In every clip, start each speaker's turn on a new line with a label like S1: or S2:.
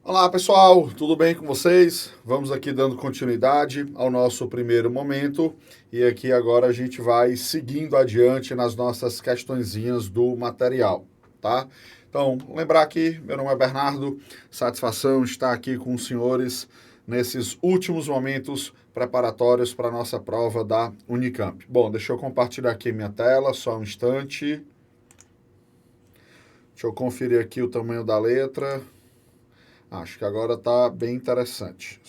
S1: Olá pessoal, tudo bem com vocês? Vamos aqui dando continuidade ao nosso primeiro momento e aqui agora a gente vai seguindo adiante nas nossas questõezinhas do material, tá? Então, lembrar aqui, meu nome é Bernardo, satisfação estar aqui com os senhores nesses últimos momentos preparatórios para a nossa prova da Unicamp. Bom, deixa eu compartilhar aqui minha tela, só um instante. Deixa eu conferir aqui o tamanho da letra. Acho que agora está bem interessante.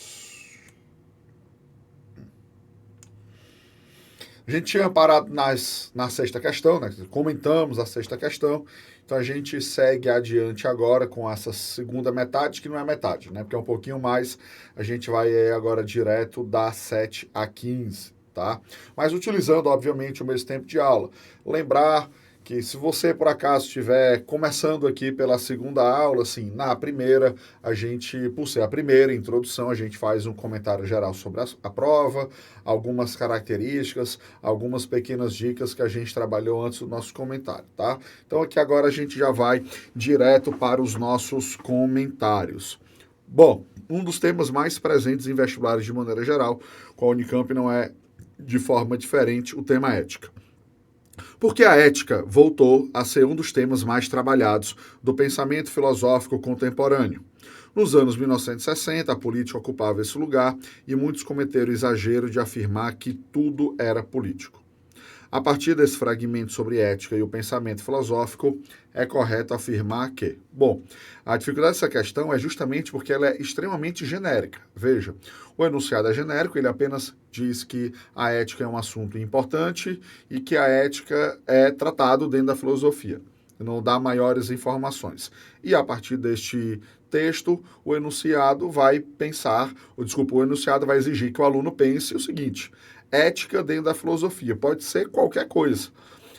S1: A gente tinha parado na sexta questão, né? Comentamos a sexta questão, então a gente segue adiante agora com essa segunda metade, que não é metade, né? Porque é um pouquinho mais, a gente vai agora direto da 7 a 15, tá? Mas utilizando, obviamente, o mesmo tempo de aula. Lembrar que se você, por acaso, estiver começando aqui pela segunda aula, assim, na primeira, a gente, por ser a primeira introdução, a gente faz um comentário geral sobre a prova, algumas características, algumas pequenas dicas que a gente trabalhou antes do nosso comentário, tá? Então aqui agora a gente já vai direto para os nossos comentários. Bom, um dos temas mais presentes em vestibulares de maneira geral, com a Unicamp não é de forma diferente, o tema ética. Porque a ética voltou a ser um dos temas mais trabalhados do pensamento filosófico contemporâneo. Nos anos 1960, a política ocupava esse lugar e muitos cometeram o exagero de afirmar que tudo era político. A partir desse fragmento sobre ética e o pensamento filosófico, é correto afirmar que, bom, a dificuldade dessa questão é justamente porque ela é extremamente genérica. Veja, o enunciado é genérico, ele apenas diz que a ética é um assunto importante e que a ética é tratado dentro da filosofia. Não dá maiores informações. E a partir deste texto, o enunciado vai pensar, o enunciado vai exigir que o aluno pense o seguinte: ética dentro da filosofia pode ser qualquer coisa.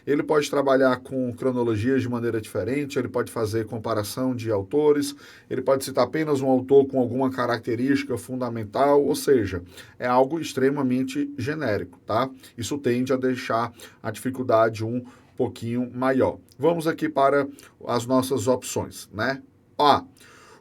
S1: Ele pode trabalhar com cronologias de maneira diferente, ele pode fazer comparação de autores, ele pode citar apenas um autor com alguma característica fundamental, ou seja, é algo extremamente genérico, tá? Isso tende a deixar a dificuldade um pouquinho maior. Vamos aqui para as nossas opções, né? A.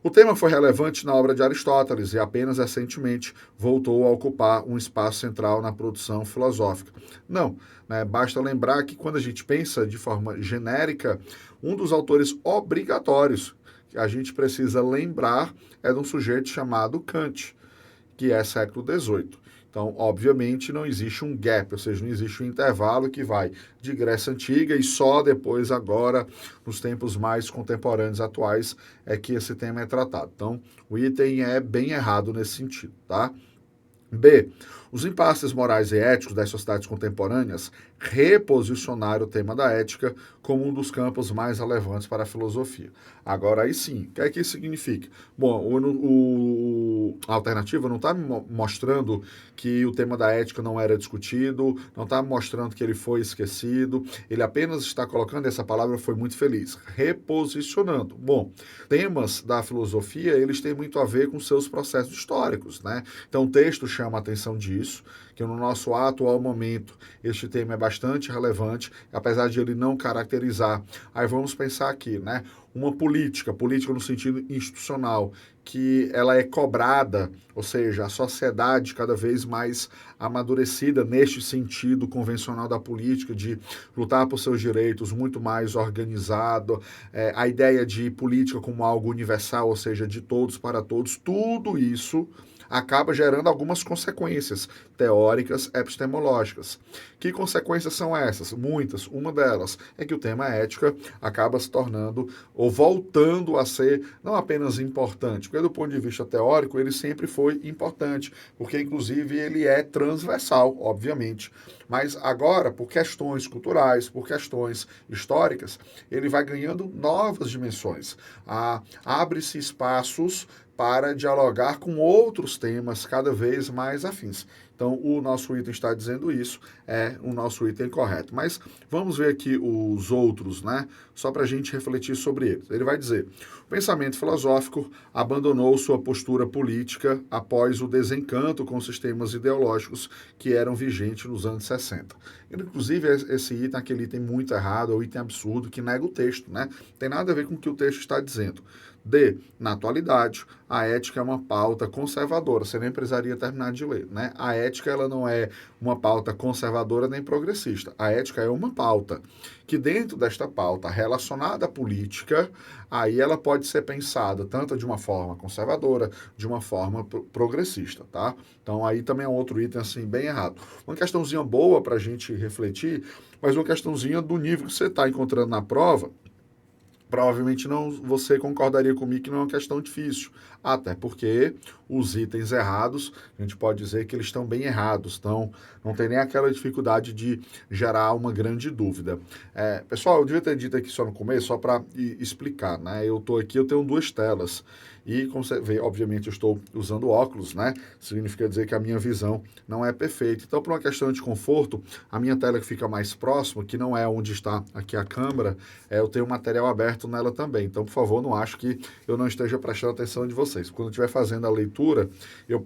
S1: O tema foi relevante na obra de Aristóteles e apenas recentemente voltou a ocupar um espaço central na produção filosófica. Não, né? Basta lembrar que quando a gente pensa de forma genérica, um dos autores obrigatórios que a gente precisa lembrar é de um sujeito chamado Kant, que é século XVIII. Então, obviamente, não existe um gap, ou seja, não existe um intervalo que vai de Grécia Antiga e só depois, agora, nos tempos mais contemporâneos atuais, é que esse tema é tratado. Então, o item é bem errado nesse sentido, tá? B. Os impasses morais e éticos das sociedades contemporâneas reposicionaram o tema da ética como um dos campos mais relevantes para a filosofia. Agora, aí sim, o que é que isso significa? Bom, a alternativa não está mostrando que o tema da ética não era discutido, não está mostrando que ele foi esquecido, ele apenas está colocando, essa palavra foi muito feliz, reposicionando. Bom, temas da filosofia, eles têm muito a ver com seus processos históricos, né? Então, o texto chama a atenção disso, que no nosso atual momento este tema é bastante relevante, apesar de ele não caracterizar. Aí vamos pensar aqui, né? Uma política no sentido institucional, que ela é cobrada, ou seja, a sociedade cada vez mais amadurecida neste sentido convencional da política, de lutar por seus direitos, muito mais organizado, a ideia de política como algo universal, ou seja, de todos para todos, tudo isso acaba gerando algumas consequências teóricas epistemológicas. Que consequências são essas? Muitas. Uma delas é que o tema ética acaba se tornando ou voltando a ser não apenas importante, porque do ponto de vista teórico ele sempre foi importante, porque inclusive ele é transversal, obviamente. Mas agora, por questões culturais, por questões históricas, ele vai ganhando novas dimensões. Abre-se espaços para dialogar com outros temas cada vez mais afins. Então, o nosso item está dizendo isso, é o nosso item correto. Mas vamos ver aqui os outros, né? Só para a gente refletir sobre eles. Ele vai dizer: o pensamento filosófico abandonou sua postura política após o desencanto com os sistemas ideológicos que eram vigentes nos anos 60. Inclusive, esse item é aquele item muito errado, é o item absurdo que nega o texto, né? Tem nada a ver com o que o texto está dizendo. D, na atualidade, a ética é uma pauta conservadora, você nem precisaria terminar de ler, né? A ética, ela não é uma pauta conservadora nem progressista. A ética é uma pauta que dentro desta pauta relacionada à política, aí ela pode ser pensada tanto de uma forma conservadora, de uma forma progressista, tá? Então aí também é um outro item assim bem errado. Uma questãozinha boa para a gente refletir, mas uma questãozinha do nível que você está encontrando na prova, provavelmente não você concordaria comigo que não é uma questão difícil. Até porque os itens errados, a gente pode dizer que eles estão bem errados, então não tem nem aquela dificuldade de gerar uma grande dúvida. Pessoal, eu devia ter dito aqui só no começo, só para explicar, né? Eu estou aqui, eu tenho duas telas. E, como você vê, obviamente eu estou usando óculos, né? Significa dizer que a minha visão não é perfeita. Então, por uma questão de conforto, a minha tela que fica mais próxima, que não é onde está aqui a câmera, eu tenho material aberto nela também. Então, por favor, não acho que eu não esteja prestando atenção de vocês. Quando eu estiver fazendo a leitura, eu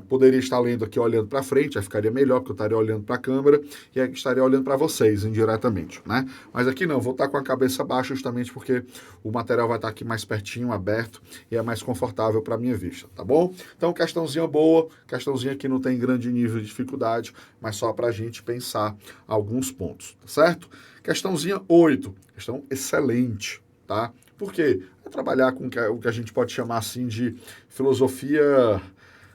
S1: poderia estar lendo aqui olhando para frente, aí ficaria melhor, porque eu estaria olhando para a câmera e aí estaria olhando para vocês indiretamente, né? Mas aqui não, vou estar com a cabeça baixa justamente porque o material vai estar aqui mais pertinho, aberto, e é mais confortável para a minha vista, tá bom? Então, questãozinha boa, questãozinha que não tem grande nível de dificuldade, mas só para a gente pensar alguns pontos, tá certo? Questãozinha 8, questão excelente, tá? Por quê? É trabalhar com o que a gente pode chamar assim de filosofia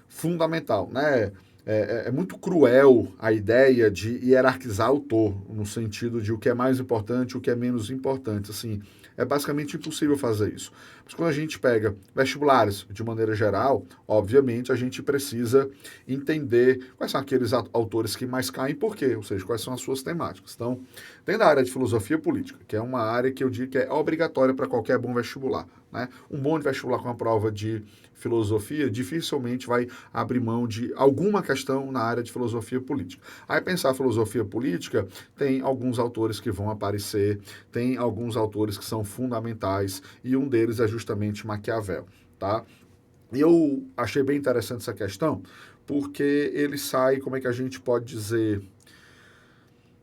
S1: fundamental, né? É muito cruel a ideia de hierarquizar autor, no sentido de o que é mais importante, o que é menos importante. Assim, é basicamente impossível fazer isso. Mas quando a gente pega vestibulares, de maneira geral, obviamente a gente precisa entender quais são aqueles autores que mais caem e por quê, ou seja, quais são as suas temáticas. Então, tem da área de filosofia política, que é uma área que eu digo que é obrigatória para qualquer bom vestibular, né? Um bom vestibular com a prova de filosofia dificilmente vai abrir mão de alguma questão na área de filosofia política. Aí pensar filosofia política, tem alguns autores que vão aparecer, tem alguns autores que são fundamentais, e um deles é justamente Maquiavel, tá? E eu achei bem interessante essa questão, porque ele sai, como é que a gente pode dizer,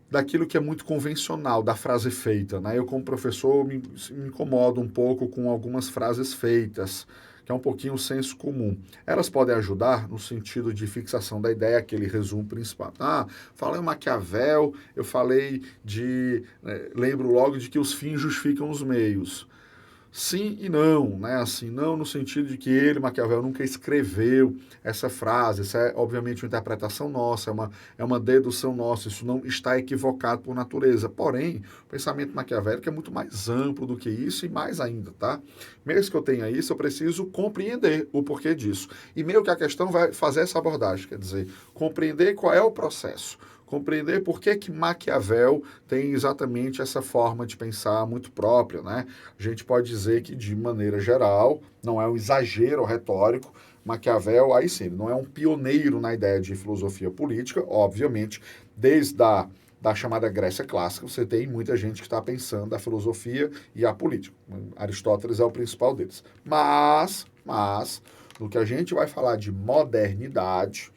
S1: daquilo que é muito convencional, da frase feita, né? Eu, como professor, me incomodo um pouco com algumas frases feitas, que é um pouquinho o senso comum. Elas podem ajudar no sentido de fixação da ideia, aquele resumo principal. Falei em Maquiavel, eu falei de... lembro logo de que os fins justificam os meios. Sim e não, né? Assim, não no sentido de que ele, Maquiavel, nunca escreveu essa frase. Isso é, obviamente, uma interpretação nossa, é uma dedução nossa. Isso não está equivocado por natureza. Porém, o pensamento maquiavélico é muito mais amplo do que isso e mais ainda, tá? Mesmo que eu tenha isso, eu preciso compreender o porquê disso. E meio que a questão vai fazer essa abordagem, quer dizer, compreender qual é o processo. Compreender por que Maquiavel tem exatamente essa forma de pensar muito própria, né? A gente pode dizer que, de maneira geral, não é um exagero retórico, Maquiavel, aí sim, não é um pioneiro na ideia de filosofia política, obviamente, desde da chamada Grécia Clássica, você tem muita gente que está pensando a filosofia e a política. Aristóteles é o principal deles. Mas, no que a gente vai falar de modernidade,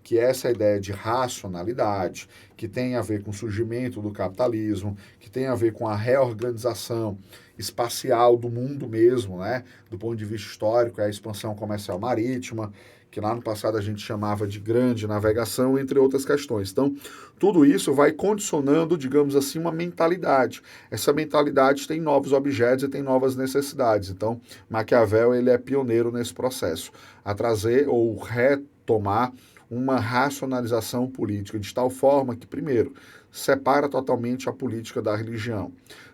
S1: que é essa ideia de racionalidade, que tem a ver com o surgimento do capitalismo, que tem a ver com a reorganização espacial do mundo mesmo, né? Do ponto de vista histórico, é a expansão comercial marítima, que lá no passado a gente chamava de grande navegação, entre outras questões. Então, tudo isso vai condicionando, digamos assim, uma mentalidade. Essa mentalidade tem novos objetos e tem novas necessidades. Então, Maquiavel, ele é pioneiro nesse processo, a trazer ou retomar uma racionalização política, de tal forma que, primeiro, separa totalmente a política da religião.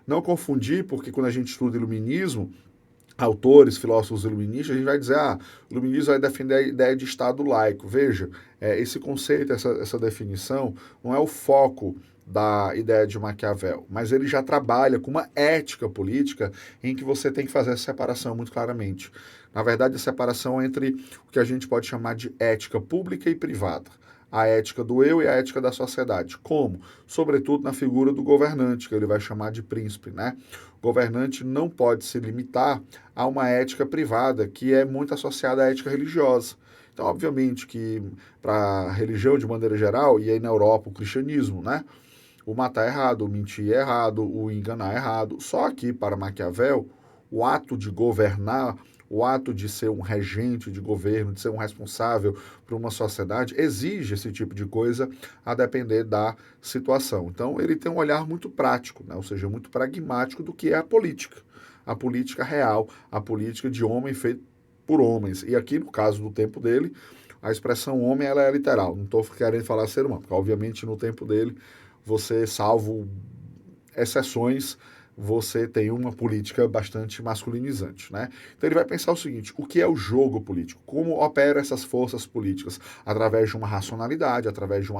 S1: Não confundir, porque quando a gente estuda iluminismo, autores, filósofos iluministas, a gente vai dizer, o iluminismo vai defender a ideia de Estado laico. Veja, esse conceito, essa definição, não é o foco da ideia de Maquiavel, mas ele já trabalha com uma ética política em que você tem que fazer essa separação muito claramente. Na verdade, a separação entre o que a gente pode chamar de ética pública e privada. A ética do eu e a ética da sociedade. Como? Sobretudo na figura do governante, que ele vai chamar de príncipe, né? O governante não pode se limitar a uma ética privada, que é muito associada à ética religiosa. Então, obviamente que para a religião, de maneira geral, e aí na Europa, o cristianismo, né? O matar é errado, o mentir é errado, o enganar é errado. Só que, para Maquiavel, o ato de governar, o ato de ser um regente de governo, de ser um responsável por uma sociedade, exige esse tipo de coisa a depender da situação. Então, ele tem um olhar muito prático, né? Ou seja, muito pragmático do que é a política real, a política de homem feito por homens. E aqui, no caso do tempo dele, a expressão homem ela é literal. Não estou querendo falar ser humano, porque obviamente no tempo dele, você, salvo exceções, você tem uma política bastante masculinizante, né? Então ele vai pensar o seguinte: o que é o jogo político? Como operam essas forças políticas? Através de uma racionalidade, através de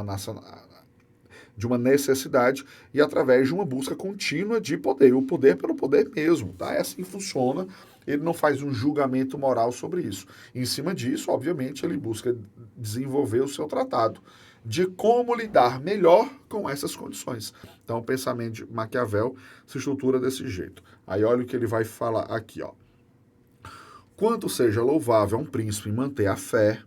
S1: uma necessidade e através de uma busca contínua de poder, o poder pelo poder mesmo, tá? É assim que funciona. Ele não faz um julgamento moral sobre isso. Em cima disso, obviamente, ele busca desenvolver o seu tratado de como lidar melhor com essas condições. Então, o pensamento de Maquiavel se estrutura desse jeito. Aí olha o que ele vai falar aqui, ó. Quanto seja louvável a um príncipe manter a fé,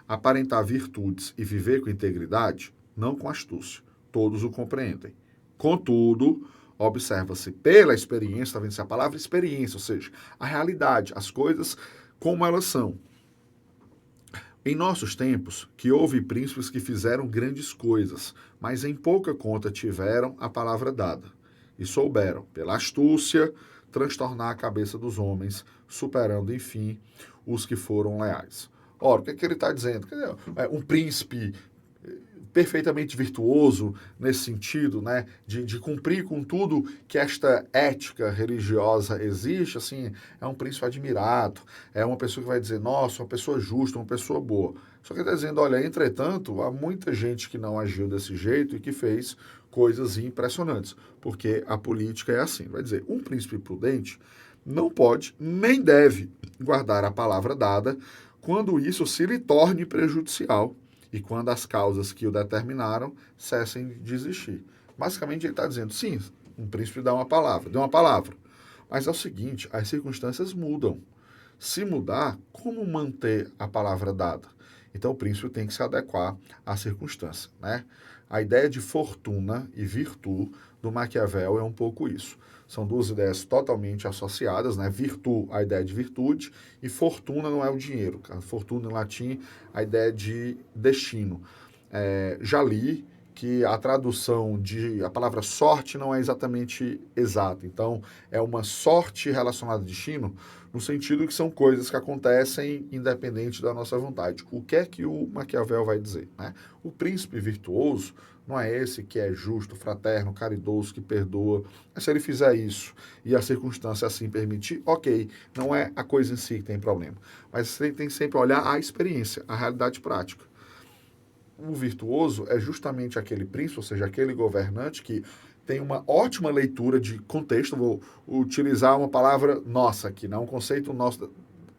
S1: aparentar virtudes e viver com integridade, não com astúcia. Todos o compreendem. Contudo, observa-se pela experiência, está vendo? A palavra experiência, ou seja, a realidade, as coisas como elas são. Em nossos tempos, que houve príncipes que fizeram grandes coisas, mas em pouca conta tiveram a palavra dada, e souberam, pela astúcia, transtornar a cabeça dos homens, superando, enfim, os que foram leais. Ora, o que, é que ele está dizendo? Um príncipe perfeitamente virtuoso nesse sentido, né, de cumprir com tudo que esta ética religiosa existe, assim, é um príncipe admirado, é uma pessoa que vai dizer, nossa, uma pessoa justa, uma pessoa boa. Só que ele está dizendo, olha, entretanto, há muita gente que não agiu desse jeito e que fez coisas impressionantes, porque a política é assim, vai dizer, um príncipe prudente não pode nem deve guardar a palavra dada quando isso se lhe torne prejudicial e quando as causas que o determinaram cessem de existir. Basicamente, ele está dizendo, sim, um príncipe dá uma palavra, deu uma palavra. Mas é o seguinte, as circunstâncias mudam. Se mudar, como manter a palavra dada? Então, o príncipe tem que se adequar à circunstância, né? A ideia de fortuna e virtude do Maquiavel é um pouco isso. São duas ideias totalmente associadas, né? Virtu, a ideia de virtude, e fortuna não é o dinheiro. Fortuna em latim, a ideia de destino. Já li que a tradução de a palavra sorte não é exatamente exata. Então, é uma sorte relacionada a destino, no sentido que são coisas que acontecem independente da nossa vontade. O que é que o Maquiavel vai dizer? Né? O príncipe virtuoso não é esse que é justo, fraterno, caridoso, que perdoa. Mas se ele fizer isso e a circunstância assim permitir, ok, não é a coisa em si que tem problema. Mas você tem que sempre olhar a experiência, a realidade prática. O virtuoso é justamente aquele príncipe, ou seja, aquele governante que tem uma ótima leitura de contexto. Vou utilizar uma palavra nossa aqui, né? Um conceito nosso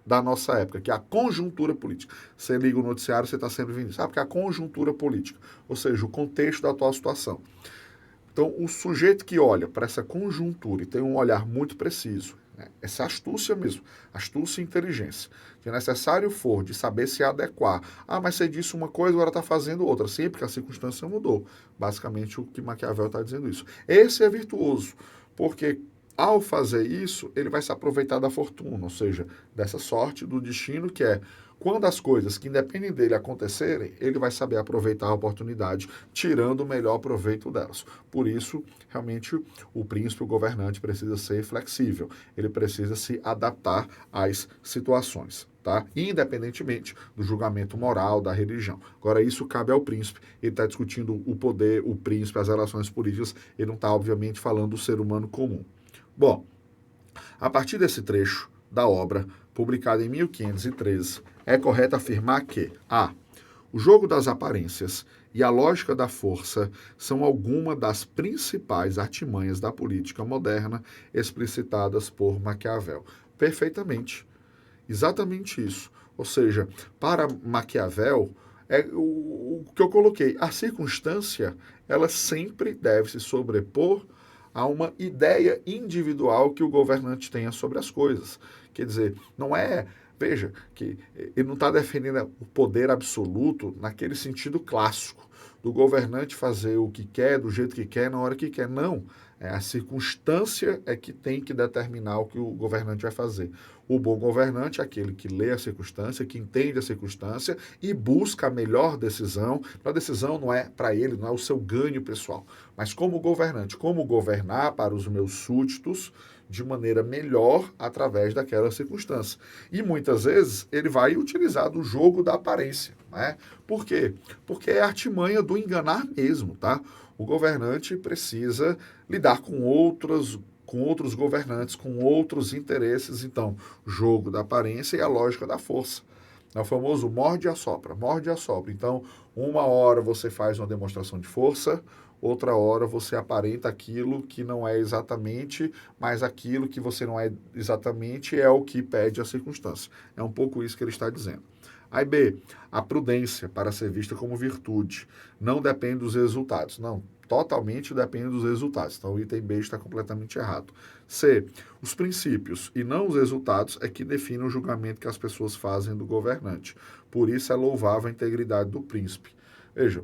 S1: da nossa época, que é a conjuntura política. Você liga o noticiário, você está sempre vendo. Sabe que é a conjuntura política, ou seja, o contexto da atual situação. Então, o sujeito que olha para essa conjuntura e tem um olhar muito preciso, né, essa astúcia mesmo, astúcia e inteligência, que é necessário for de saber se adequar. Ah, mas você disse uma coisa, agora está fazendo outra. Sim, porque a circunstância mudou. Basicamente, o que Maquiavel está dizendo isso. Esse é virtuoso, porque ao fazer isso, ele vai se aproveitar da fortuna, ou seja, dessa sorte do destino que é quando as coisas que independem dele acontecerem, ele vai saber aproveitar a oportunidade, tirando o melhor proveito delas. Por isso, realmente, o príncipe, o governante, precisa ser flexível. Ele precisa se adaptar às situações, tá? Independentemente do julgamento moral, da religião. Agora, isso cabe ao príncipe. Ele está discutindo o poder, o príncipe, as relações políticas. Ele não está, obviamente, falando do ser humano comum. Bom, a partir desse trecho da obra, publicada em 1513, é correto afirmar que a. O jogo das aparências e a lógica da força são algumas das principais artimanhas da política moderna explicitadas por Maquiavel. Perfeitamente. Exatamente isso. Ou seja, para Maquiavel, é o que eu coloquei, a circunstância, ela sempre deve se sobrepor a uma ideia individual que o governante tenha sobre as coisas. Quer dizer, não é. Veja, que ele não está defendendo o poder absoluto naquele sentido clássico, do governante fazer o que quer, do jeito que quer, na hora que quer. Não. A circunstância é que tem que determinar o que o governante vai fazer. O bom governante é aquele que lê a circunstância, que entende a circunstância e busca a melhor decisão. A decisão não é para ele, não é o seu ganho pessoal, mas como governante, como governar para os meus súditos de maneira melhor através daquela circunstância. E muitas vezes ele vai utilizar do jogo da aparência, né? Por quê? Porque é a artimanha do enganar mesmo, tá? O governante precisa lidar com outros governantes, com outros interesses. Então, jogo da aparência e a lógica da força. É o famoso morde e assopra, morde e assopra. Então, uma hora você faz uma demonstração de força, outra hora você aparenta aquilo que não é exatamente, mas aquilo que você não é exatamente é o que pede a circunstância. É um pouco isso que ele está dizendo. Aí B, a prudência para ser vista como virtude não depende dos resultados. Não, totalmente depende dos resultados. Então o item B está completamente errado. C, os princípios e não os resultados é que definem o julgamento que as pessoas fazem do governante. Por isso é louvável a integridade do príncipe. Veja,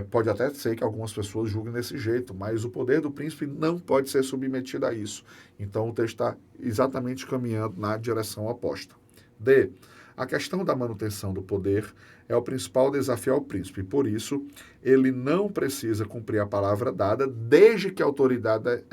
S1: pode até ser que algumas pessoas julguem desse jeito, mas o poder do príncipe não pode ser submetido a isso. Então o texto está exatamente caminhando na direção oposta. D, a questão da manutenção do poder é o principal desafio ao príncipe. Por isso, ele não precisa cumprir a palavra dada desde que a autoridade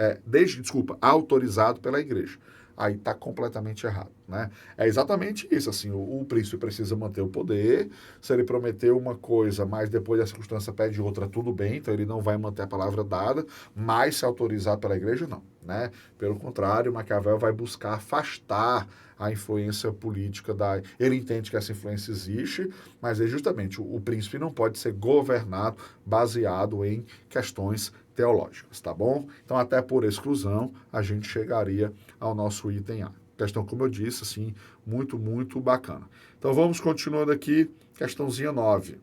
S1: autorizado pela igreja. Aí está completamente errado, né? É exatamente isso, assim, o príncipe precisa manter o poder, se ele prometeu uma coisa, mas depois a circunstância pede outra, tudo bem, então ele não vai manter a palavra dada, mas se autorizado pela igreja, não, né? Pelo contrário, Maquiavel vai buscar afastar a influência política da... Ele entende que essa influência existe, mas é justamente o príncipe não pode ser governado baseado em questões teológicas, tá bom? Então, até por exclusão, a gente chegaria ao nosso item A. Questão, como eu disse, assim, muito, muito bacana. Então, vamos continuando aqui, questãozinha 9.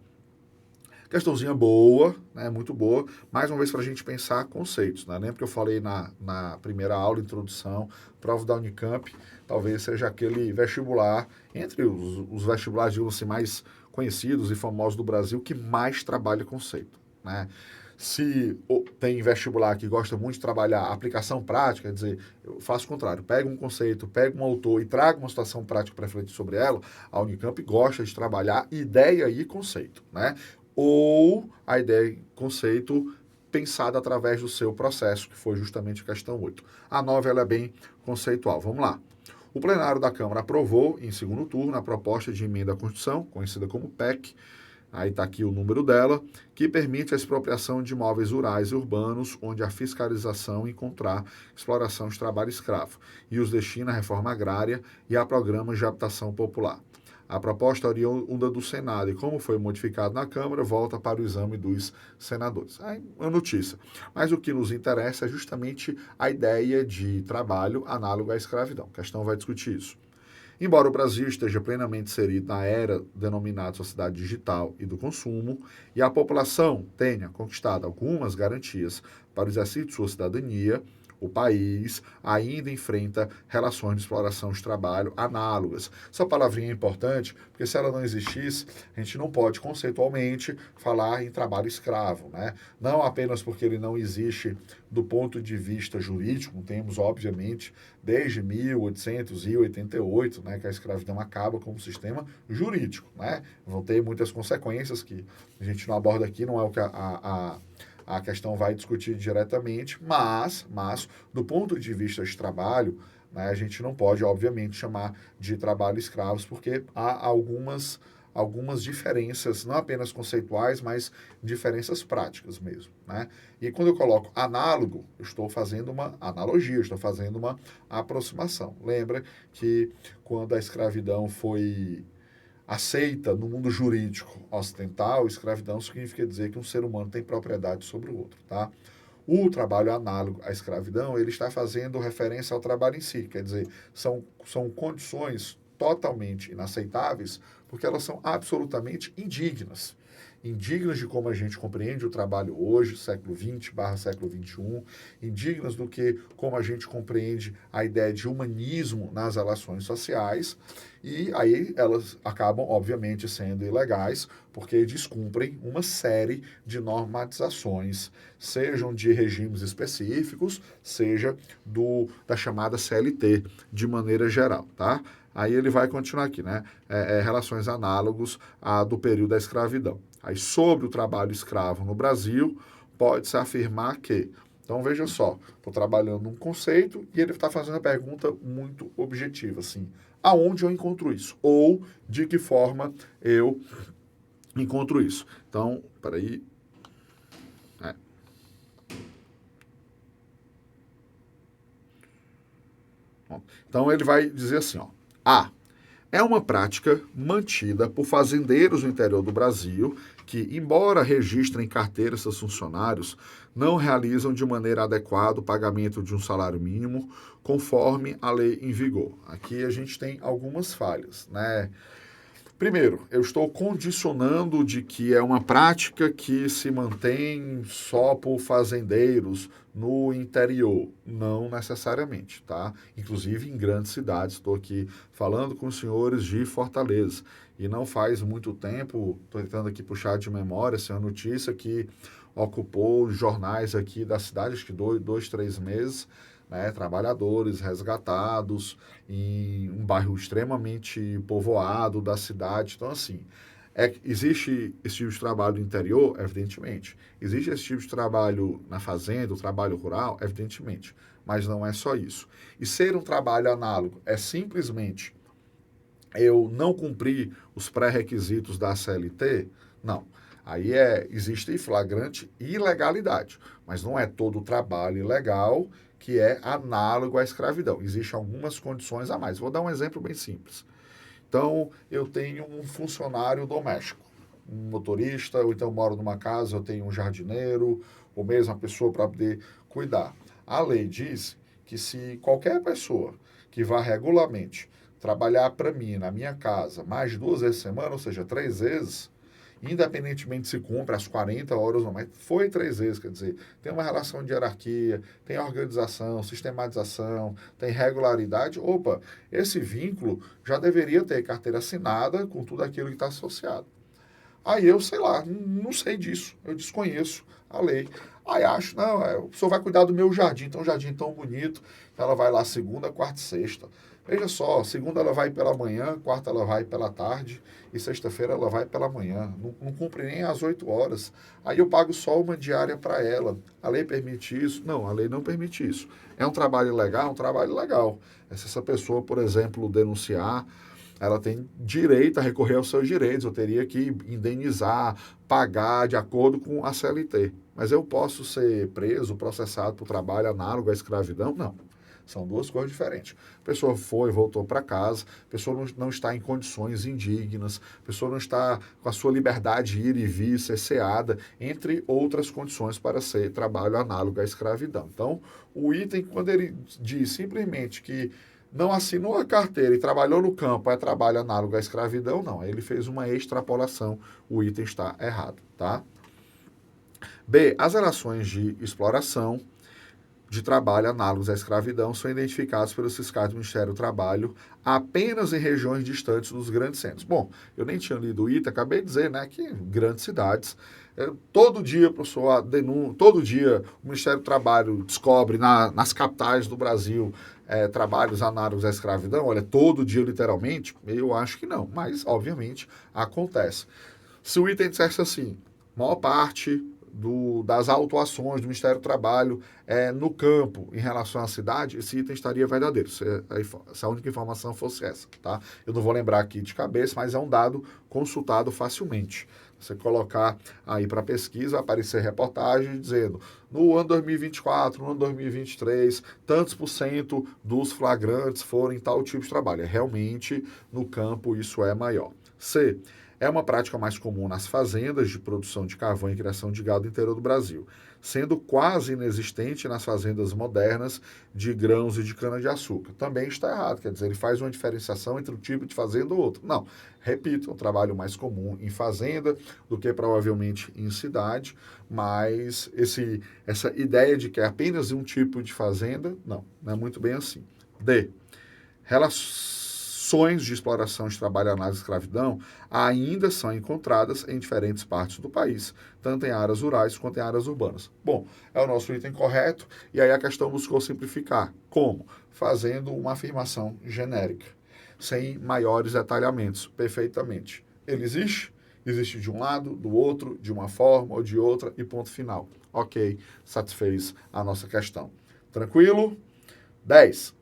S1: Questãozinha boa, né, muito boa, mais uma vez para a gente pensar conceitos, né? Lembra que eu falei na primeira aula, introdução, prova da Unicamp, talvez seja aquele vestibular, entre os vestibulares, digamos assim, mais conhecidos e famosos do Brasil, que mais trabalha conceito, né? Se tem vestibular que gosta muito de trabalhar aplicação prática, quer dizer, eu faço o contrário, pega um conceito, pega um autor e traga uma situação prática para refletir sobre ela, a Unicamp gosta de trabalhar ideia e conceito, né? Ou a ideia e conceito pensada através do seu processo, que foi justamente a questão 8. A 9 ela é bem conceitual. Vamos lá. O plenário da Câmara aprovou, em segundo turno, a proposta de emenda à Constituição, conhecida como PEC, aí está aqui o número dela, que permite a expropriação de imóveis rurais e urbanos, onde a fiscalização encontrar exploração de trabalho escravo, e os destina à reforma agrária e a programas de habitação popular. A proposta oriunda do Senado e, como foi modificado na Câmara, volta para o exame dos senadores. Aí, uma notícia. Mas o que nos interessa é justamente a ideia de trabalho análogo à escravidão. A questão vai discutir isso. Embora o Brasil esteja plenamente inserido na era denominada sociedade digital e do consumo, e a população tenha conquistado algumas garantias para o exercício de sua cidadania, o país ainda enfrenta relações de exploração de trabalho análogas. Essa palavrinha é importante, porque se ela não existisse, a gente não pode conceitualmente falar em trabalho escravo, né? Não apenas porque ele não existe do ponto de vista jurídico, temos, obviamente, desde 1888, né, que a escravidão acaba como sistema jurídico, né? Vão ter muitas consequências que a gente não aborda aqui, não é o que a questão vai discutir diretamente, mas do ponto de vista de trabalho, né, a gente não pode, obviamente, chamar de trabalho escravos, porque há algumas diferenças, não apenas conceituais, mas diferenças práticas mesmo, né? E quando eu coloco análogo, eu estou fazendo uma analogia, eu estou fazendo uma aproximação. Lembra que quando a escravidão foi aceita no mundo jurídico ocidental, escravidão significa dizer que um ser humano tem propriedade sobre o outro, tá? O trabalho análogo à escravidão, ele está fazendo referência ao trabalho em si, quer dizer, são condições totalmente inaceitáveis, porque elas são absolutamente indignas. Indignas de como a gente compreende o trabalho hoje, século XX/século XXI, indignas do que como a gente compreende a ideia de humanismo nas relações sociais, e aí elas acabam, obviamente, sendo ilegais, porque descumprem uma série de normatizações, sejam de regimes específicos, seja da chamada CLT, de maneira geral, tá? Aí ele vai continuar aqui, né? Relações análogos à do período da escravidão. Aí, sobre o trabalho escravo no Brasil, pode-se afirmar que... Então, veja só, estou trabalhando um conceito e ele está fazendo uma pergunta muito objetiva, assim, aonde eu encontro isso? Ou de que forma eu encontro isso? Então, peraí. Então, ele vai dizer assim, ó, A. É uma prática mantida por fazendeiros no interior do Brasil que, embora registrem em carteira seus funcionários, não realizam de maneira adequada o pagamento de um salário mínimo conforme a lei em vigor. Aqui a gente tem algumas falhas, né? Primeiro, eu estou condicionando de que é uma prática que se mantém só por fazendeiros no interior. Não necessariamente, tá? Inclusive em grandes cidades. Estou aqui falando com os senhores de Fortaleza. E não faz muito tempo, estou tentando aqui puxar de memória, essa é uma notícia que ocupou os jornais aqui da cidade, acho que 2, 3 meses, né, trabalhadores resgatados em um bairro extremamente povoado da cidade. Então, assim, existe esse tipo de trabalho no interior? Evidentemente. Existe esse tipo de trabalho na fazenda, o trabalho rural? Evidentemente. Mas não é só isso. E ser um trabalho análogo é simplesmente eu não cumprir os pré-requisitos da CLT? Não. Aí existe flagrante ilegalidade, mas não é todo o trabalho ilegal que é análogo à escravidão. Existem algumas condições a mais. Vou dar um exemplo bem simples. Então, eu tenho um funcionário doméstico, um motorista, ou então eu moro numa casa, eu tenho um jardineiro, ou mesmo uma pessoa para poder cuidar. A lei diz que se qualquer pessoa que vá regularmente trabalhar para mim, na minha casa, mais de 2 vezes por semana, ou seja, 3 vezes, independentemente se cumpre as 40 horas ou mais, foi 3 vezes, quer dizer, tem uma relação de hierarquia, tem organização, sistematização, tem regularidade, opa, esse vínculo já deveria ter carteira assinada com tudo aquilo que está associado. Aí eu, sei lá, não sei disso, eu desconheço a lei. Aí acho, não, o senhor vai cuidar do meu jardim, então um jardim tão bonito, então ela vai lá segunda, quarta e sexta. Veja só, segunda ela vai pela manhã, quarta ela vai pela tarde e sexta-feira ela vai pela manhã. Não cumpre nem as 8 horas. Aí eu pago só uma diária para ela. A lei permite isso? Não, a lei não permite isso. É um trabalho legal? É um trabalho legal. Se essa pessoa, por exemplo, denunciar, ela tem direito a recorrer aos seus direitos. Eu teria que indenizar, pagar de acordo com a CLT. Mas eu posso ser preso, processado por trabalho análogo à escravidão? Não. São duas coisas diferentes. A pessoa foi, voltou para casa, a pessoa não está em condições indignas, a pessoa não está com a sua liberdade de ir e vir, cerceada, entre outras condições para ser trabalho análogo à escravidão. Então, o item, quando ele diz simplesmente que não assinou a carteira e trabalhou no campo, é trabalho análogo à escravidão, não. Ele fez uma extrapolação, o item está errado, tá? B. As relações de exploração de trabalho análogos à escravidão são identificados pelos fiscais do Ministério do Trabalho apenas em regiões distantes dos grandes centros. Bom, eu nem tinha lido o item, acabei de dizer, né, que grandes cidades, todo dia, professor, todo dia o Ministério do Trabalho descobre nas capitais do Brasil trabalhos análogos à escravidão. Olha, todo dia, literalmente, eu acho que não, mas, obviamente, acontece. Se o item dissesse assim, maior parte das autuações do Ministério do Trabalho no campo em relação à cidade, esse item estaria verdadeiro, se a única informação fosse essa, tá? Eu não vou lembrar aqui de cabeça, mas é um dado consultado facilmente. Você colocar aí para pesquisa, vai aparecer reportagem dizendo no ano 2024, no ano 2023, tantos por cento dos flagrantes foram em tal tipo de trabalho. Realmente, no campo, isso é maior. C. É uma prática mais comum nas fazendas de produção de carvão e criação de gado no interior do Brasil, sendo quase inexistente nas fazendas modernas de grãos e de cana-de-açúcar. Também está errado, quer dizer, ele faz uma diferenciação entre um tipo de fazenda e outro. Não, repito, é um trabalho mais comum em fazenda do que provavelmente em cidade, mas essa ideia de que é apenas um tipo de fazenda, não é muito bem assim. D. Relações de exploração de trabalho análogo à escravidão ainda são encontradas em diferentes partes do país, tanto em áreas rurais quanto em áreas urbanas. Bom, é o nosso item correto, e aí a questão buscou simplificar. Como? Fazendo uma afirmação genérica. sem maiores detalhamentos, perfeitamente. Ele existe? Existe de um lado, do outro, de uma forma ou de outra e ponto final. Ok, satisfez a nossa questão. Tranquilo? 10.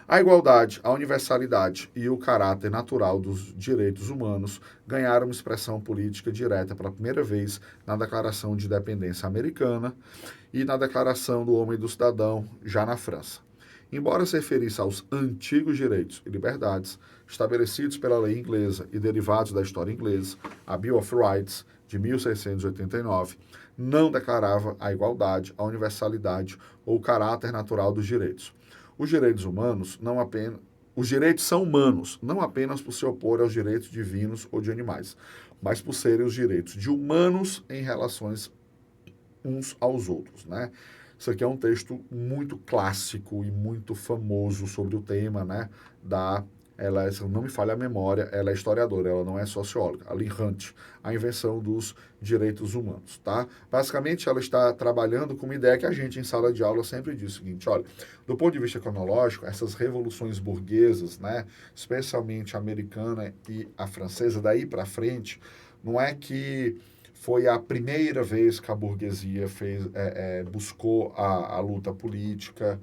S1: A igualdade, a universalidade e o caráter natural dos direitos humanos ganharam expressão política direta pela primeira vez na Declaração de Independência Americana e na Declaração do Homem e do Cidadão, já na França. Embora se referisse aos antigos direitos e liberdades estabelecidos pela lei inglesa e derivados da história inglesa, a Bill of Rights, de 1689, não declarava a igualdade, a universalidade ou o caráter natural dos direitos. Os direitos humanos não apenas os direitos são humanos, não apenas por se opor aos direitos divinos ou de animais, mas por serem os direitos de humanos em relações uns aos outros, né? Isso aqui é um texto muito clássico e muito famoso sobre o tema, né? Ela, se não me falha a memória, ela é historiadora, ela não é socióloga, a Leigh Hunt, a invenção dos direitos humanos, tá? Basicamente, ela está trabalhando com uma ideia que a gente em sala de aula sempre diz o seguinte, olha, do ponto de vista cronológico, essas revoluções burguesas, né, especialmente a americana e a francesa, daí para frente, não é que foi a primeira vez que a burguesia buscou a luta política,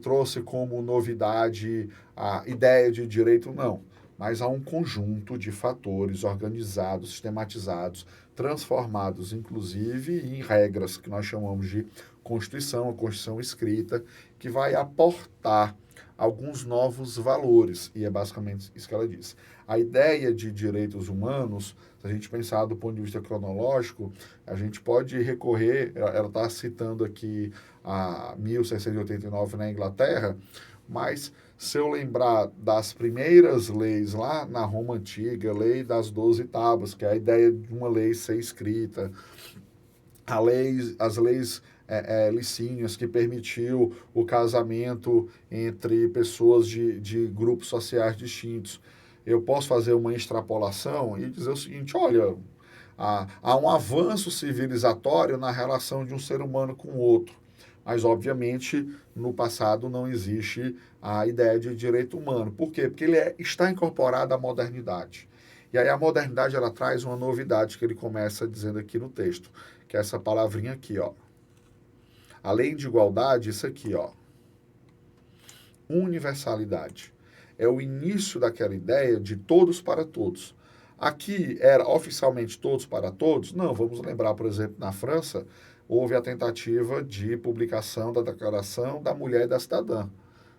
S1: trouxe como novidade a ideia de direito, não. Mas há um conjunto de fatores organizados, sistematizados, transformados, inclusive, em regras que nós chamamos de Constituição, a Constituição escrita, que vai aportar alguns novos valores, e é basicamente isso que ela diz. A ideia de direitos humanos, se a gente pensar do ponto de vista cronológico, a gente pode recorrer, ela está citando aqui a 1689 na Inglaterra, mas se eu lembrar das primeiras leis lá na Roma Antiga, lei das 12 tábuas, que é a ideia de uma lei ser escrita, as leis licínias que permitiu o casamento entre pessoas de grupos sociais distintos. Eu posso fazer uma extrapolação e dizer o seguinte, olha, há um avanço civilizatório na relação de um ser humano com o outro. Mas, obviamente, no passado não existe a ideia de direito humano. Por quê? Porque ele está incorporado à modernidade. E aí a modernidade ela traz uma novidade que ele começa dizendo aqui no texto, que é essa palavrinha aqui, ó. Além de igualdade, isso aqui, ó. Universalidade. É o início daquela ideia de todos para todos. Aqui era oficialmente todos para todos? Não, vamos lembrar, por exemplo, na França, houve a tentativa de publicação da Declaração da Mulher e da Cidadã,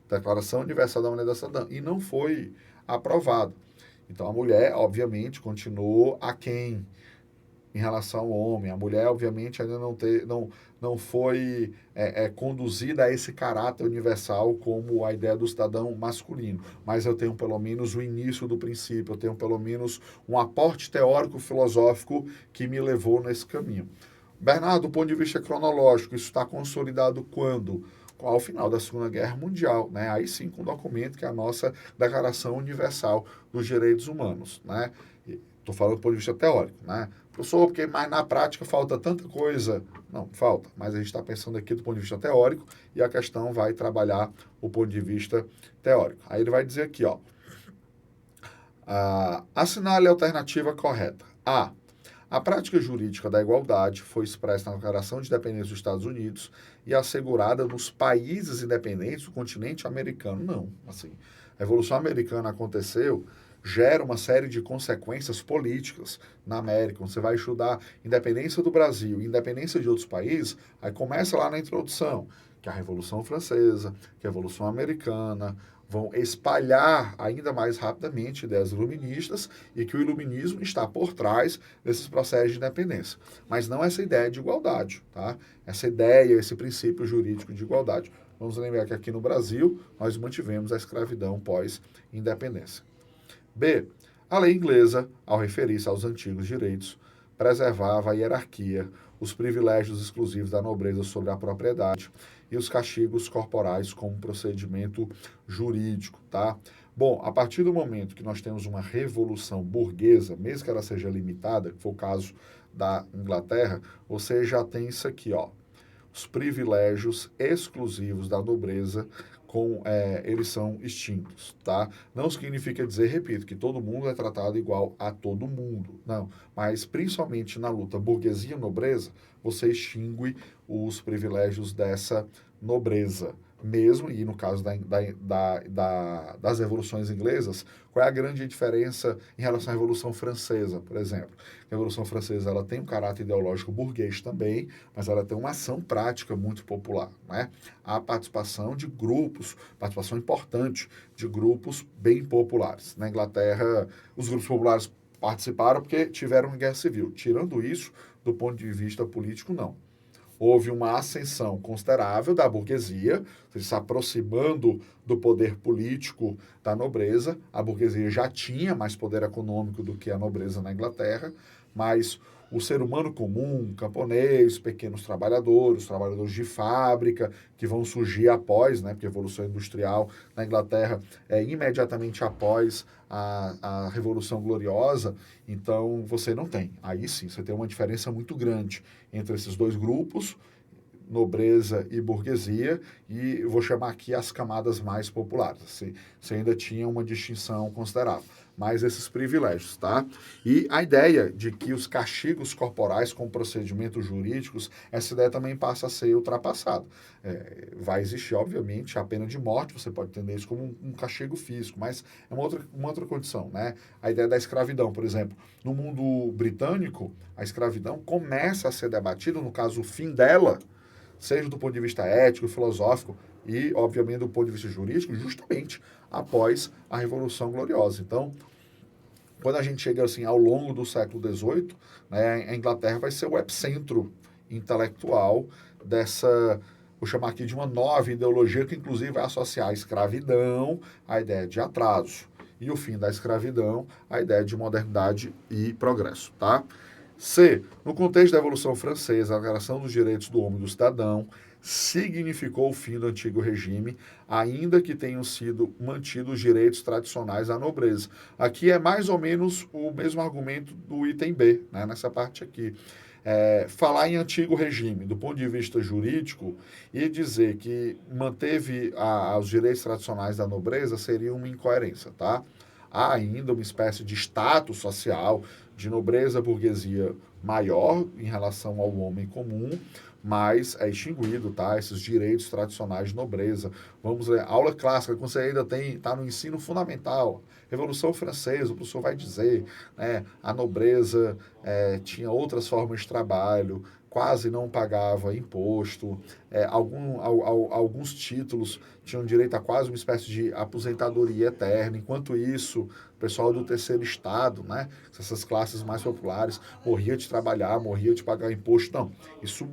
S1: Declaração Universal da Mulher e da Cidadã, e não foi aprovado. Então a mulher, obviamente, continuou aquém em relação ao homem. A mulher, obviamente, ainda não foi conduzida a esse caráter universal como a ideia do cidadão masculino. Mas eu tenho pelo menos o início do princípio, eu tenho pelo menos um aporte teórico-filosófico que me levou nesse caminho. Bernardo, do ponto de vista cronológico, isso está consolidado quando? Ao final da Segunda Guerra Mundial, né? Aí sim, com um documento que é a nossa Declaração Universal dos Direitos Humanos, né? Estou falando do ponto de vista teórico, né? Professor, porque mais na prática falta tanta coisa. Não, falta, mas a gente está pensando aqui do ponto de vista teórico e a questão vai trabalhar o ponto de vista teórico. Aí ele vai dizer aqui, ó, assinale a alternativa correta. A prática jurídica da igualdade foi expressa na Declaração de Independência dos Estados Unidos e assegurada nos países independentes do continente americano. Não, assim, a Revolução Americana aconteceu, gera uma série de consequências políticas na América. Você vai estudar independência do Brasil e independência de outros países, aí começa lá na introdução, que é a Revolução Francesa, que é a Revolução Americana, vão espalhar ainda mais rapidamente ideias iluministas e que o iluminismo está por trás desses processos de independência. Mas não essa ideia de igualdade, tá? Essa ideia, esse princípio jurídico de igualdade. Vamos lembrar que aqui no Brasil nós mantivemos a escravidão pós-independência. B. A lei inglesa, ao referir-se aos antigos direitos, preservava a hierarquia, os privilégios exclusivos da nobreza sobre a propriedade e os castigos corporais como procedimento jurídico, tá? Bom, a partir do momento que nós temos uma revolução burguesa, mesmo que ela seja limitada, que foi o caso da Inglaterra, você já tem isso aqui, ó. Os privilégios exclusivos da nobreza eles são extintos, tá? Não significa dizer, repito, que todo mundo é tratado igual a todo mundo, não. Mas, principalmente na luta burguesia-nobreza, você extingue os privilégios dessa nobreza mesmo, e no caso das revoluções inglesas, qual é a grande diferença em relação à Revolução Francesa, por exemplo? A Revolução Francesa ela tem um caráter ideológico burguês também, mas ela tem uma ação prática muito popular, né? A participação de grupos, participação importante de grupos bem populares. Na Inglaterra, os grupos populares participaram porque tiveram uma guerra civil. Tirando isso, do ponto de vista político, não. Houve uma ascensão considerável da burguesia, se aproximando do poder político da nobreza. A burguesia já tinha mais poder econômico do que a nobreza na Inglaterra, mas o ser humano comum, camponês, pequenos trabalhadores, trabalhadores de fábrica, que vão surgir após, né, porque a Revolução Industrial na Inglaterra é imediatamente após a Revolução Gloriosa, então você não tem. Aí sim, você tem uma diferença muito grande entre esses dois grupos, nobreza e burguesia, e eu vou chamar aqui as camadas mais populares. Você ainda tinha uma distinção considerável. Mas esses privilégios, tá? E a ideia de que os castigos corporais com procedimentos jurídicos, essa ideia também passa a ser ultrapassada. Vai existir, obviamente, a pena de morte, você pode entender isso como um castigo físico, mas é uma outra condição, né? A ideia da escravidão, por exemplo. No mundo britânico, a escravidão começa a ser debatida, no caso, o fim dela, seja do ponto de vista ético, filosófico e, obviamente, do ponto de vista jurídico, justamente após a Revolução Gloriosa. Então, quando a gente chega assim ao longo do século XVIII, né, a Inglaterra vai ser o epicentro intelectual dessa, vou chamar aqui de uma nova ideologia que inclusive vai associar a escravidão à ideia de atraso e o fim da escravidão à ideia de modernidade e progresso, tá? C. No contexto da Revolução Francesa, a Declaração dos Direitos do Homem e do Cidadão significou o fim do antigo regime, ainda que tenham sido mantidos os direitos tradicionais à nobreza. Aqui é mais ou menos o mesmo argumento do item B, né, nessa parte aqui. Falar em antigo regime, do ponto de vista jurídico, e dizer que manteve os direitos tradicionais da nobreza seria uma incoerência, tá? Há ainda uma espécie de status social, de nobreza burguesia maior em relação ao homem comum, mas é extinguido, tá? Esses direitos tradicionais de nobreza. Vamos ler, aula clássica, quando você ainda está no ensino fundamental, Revolução Francesa, o professor vai dizer, né, a nobreza tinha outras formas de trabalho, quase não pagava imposto, alguns títulos tinham direito a quase uma espécie de aposentadoria eterna, enquanto isso, o pessoal do terceiro estado, né, essas classes mais populares, morria de trabalhar, morria de pagar imposto. Não, isso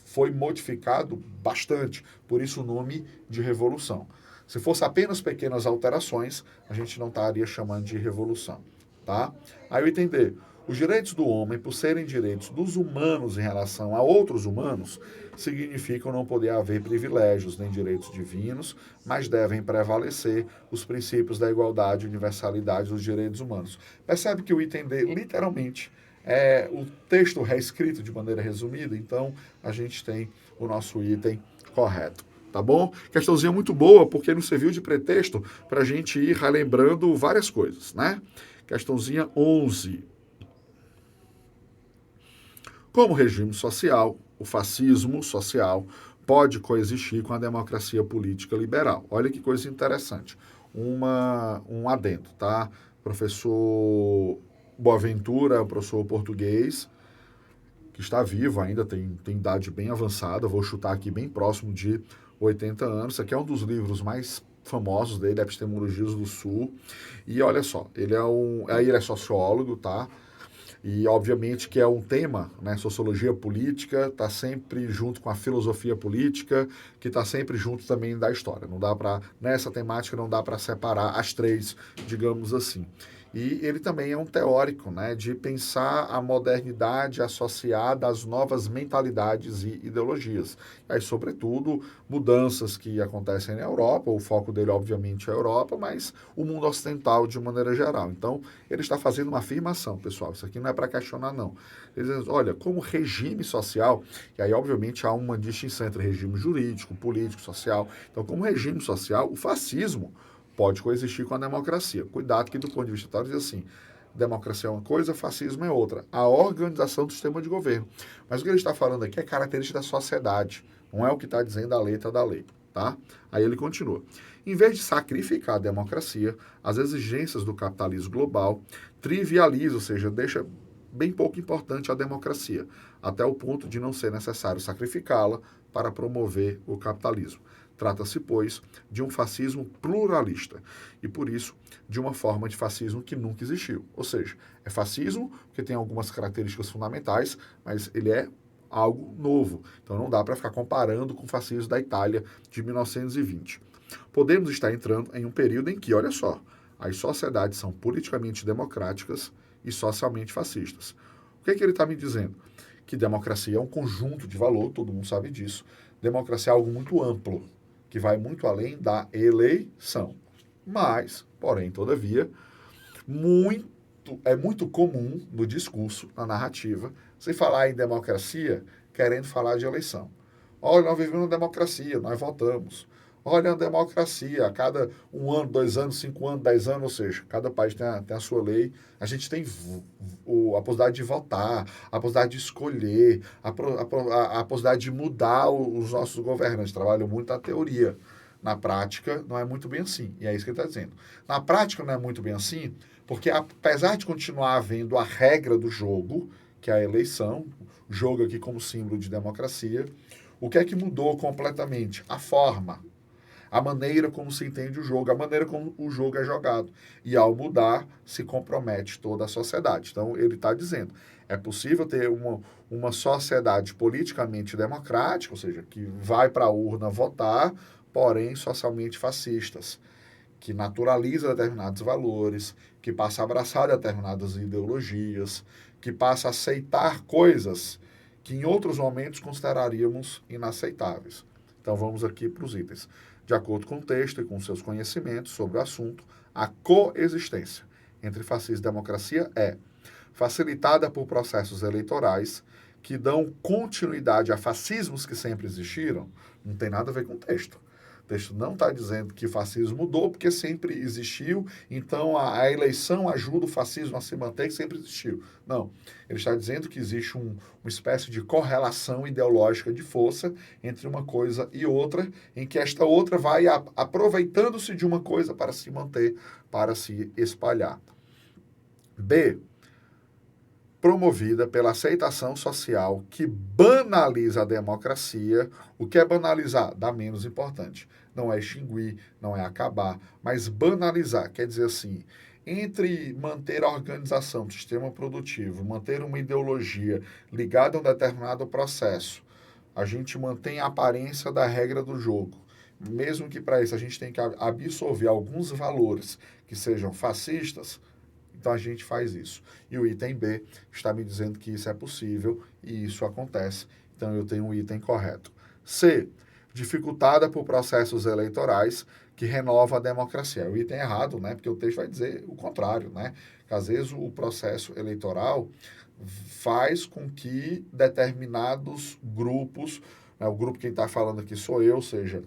S1: foi modificado bastante, por isso o nome de revolução. Se fosse apenas pequenas alterações, a gente não estaria chamando de revolução, tá? Aí eu entender. Os direitos do homem, por serem direitos dos humanos em relação a outros humanos, significam não poder haver privilégios nem direitos divinos, mas devem prevalecer os princípios da igualdade e universalidade dos direitos humanos. Percebe que o item D, literalmente, é o texto reescrito de maneira resumida, então a gente tem o nosso item correto. Tá bom? Questãozinha muito boa, porque não serviu de pretexto para a gente ir relembrando várias coisas, né? Questãozinha 11. Como regime social, o fascismo social pode coexistir com a democracia política liberal. Olha que coisa interessante. Um adendo, tá? Professor Boaventura, professor português, que está vivo ainda, tem idade bem avançada, vou chutar aqui bem próximo de 80 anos. Esse aqui é um dos livros mais famosos dele, Epistemologias do Sul. E olha só, ele é sociólogo, tá? E, obviamente, que é um tema, né? Sociologia política, está sempre junto com a filosofia política, que está sempre junto também da história. Não dá para, nessa temática, não dá para separar as três, digamos assim. E ele também é um teórico, né, de pensar a modernidade associada às novas mentalidades e ideologias. E aí, sobretudo, mudanças que acontecem na Europa, o foco dele, obviamente, é a Europa, mas o mundo ocidental de maneira geral. Então, ele está fazendo uma afirmação, pessoal, isso aqui não é para questionar, não. Ele diz, olha, como regime social, e aí, obviamente, há uma distinção entre regime jurídico, político, social. Então, como regime social, o fascismo pode coexistir com a democracia. Cuidado que, do ponto de vista tal, diz assim, democracia é uma coisa, fascismo é outra. A organização do sistema de governo. Mas o que ele está falando aqui é característica da sociedade, não é o que está dizendo a letra da lei. Tá? Aí ele continua. Em vez de sacrificar a democracia, as exigências do capitalismo global trivializa, ou seja, deixa bem pouco importante a democracia, até o ponto de não ser necessário sacrificá-la para promover o capitalismo. Trata-se, pois, de um fascismo pluralista e, por isso, de uma forma de fascismo que nunca existiu. Ou seja, é fascismo que tem algumas características fundamentais, mas ele é algo novo. Então não dá para ficar comparando com o fascismo da Itália de 1920. Podemos estar entrando em um período em que, olha só, as sociedades são politicamente democráticas e socialmente fascistas. O que é que ele está me dizendo? Que democracia é um conjunto de valor, todo mundo sabe disso. Democracia é algo muito amplo, que vai muito além da eleição. Mas, porém, todavia, é muito comum no discurso, na narrativa, se falar em democracia querendo falar de eleição. Olha, nós vivemos uma democracia, nós votamos. Olha, a democracia, a cada 1 ano, 2 anos, 5 anos, 10 anos, ou seja, cada país tem a sua lei. A gente tem a possibilidade de votar, a possibilidade de escolher, a possibilidade de mudar os nossos governantes. Trabalham muito na teoria. Na prática, não é muito bem assim. E é isso que ele está dizendo. Na prática, não é muito bem assim, porque apesar de continuar havendo a regra do jogo, que é a eleição, o jogo aqui como símbolo de democracia, o que é que mudou completamente? A forma, a maneira como se entende o jogo, a maneira como o jogo é jogado. E ao mudar, se compromete toda a sociedade. Então, ele está dizendo, é possível ter uma sociedade politicamente democrática, ou seja, que vai para a urna votar, porém socialmente fascistas, que naturaliza determinados valores, que passa a abraçar determinadas ideologias, que passa a aceitar coisas que em outros momentos consideraríamos inaceitáveis. Então vamos aqui para os itens. De acordo com o texto e com seus conhecimentos sobre o assunto, a coexistência entre fascismo e democracia é facilitada por processos eleitorais que dão continuidade a fascismos que sempre existiram, não tem nada a ver com o texto. O texto não está dizendo que o fascismo mudou porque sempre existiu, então a eleição ajuda o fascismo a se manter, que sempre existiu. Não. Ele está dizendo que existe uma espécie de correlação ideológica de força entre uma coisa e outra, em que esta outra vai aproveitando-se de uma coisa para se manter, para se espalhar. B, promovida pela aceitação social que banaliza a democracia. O que é banalizar? Dá menos importante. Não é extinguir, não é acabar, mas banalizar, quer dizer assim, entre manter a organização do sistema produtivo, manter uma ideologia ligada a um determinado processo, a gente mantém a aparência da regra do jogo. Mesmo que para isso a gente tenha que absorver alguns valores que sejam fascistas, então a gente faz isso. E o item B está me dizendo que isso é possível e isso acontece. Então eu tenho um item correto. C, dificultada por processos eleitorais que renovam a democracia. O item errado, né? Porque o texto vai dizer o contrário, né? Que às vezes o processo eleitoral faz com que determinados grupos, né, o grupo que está falando aqui sou eu, ou seja,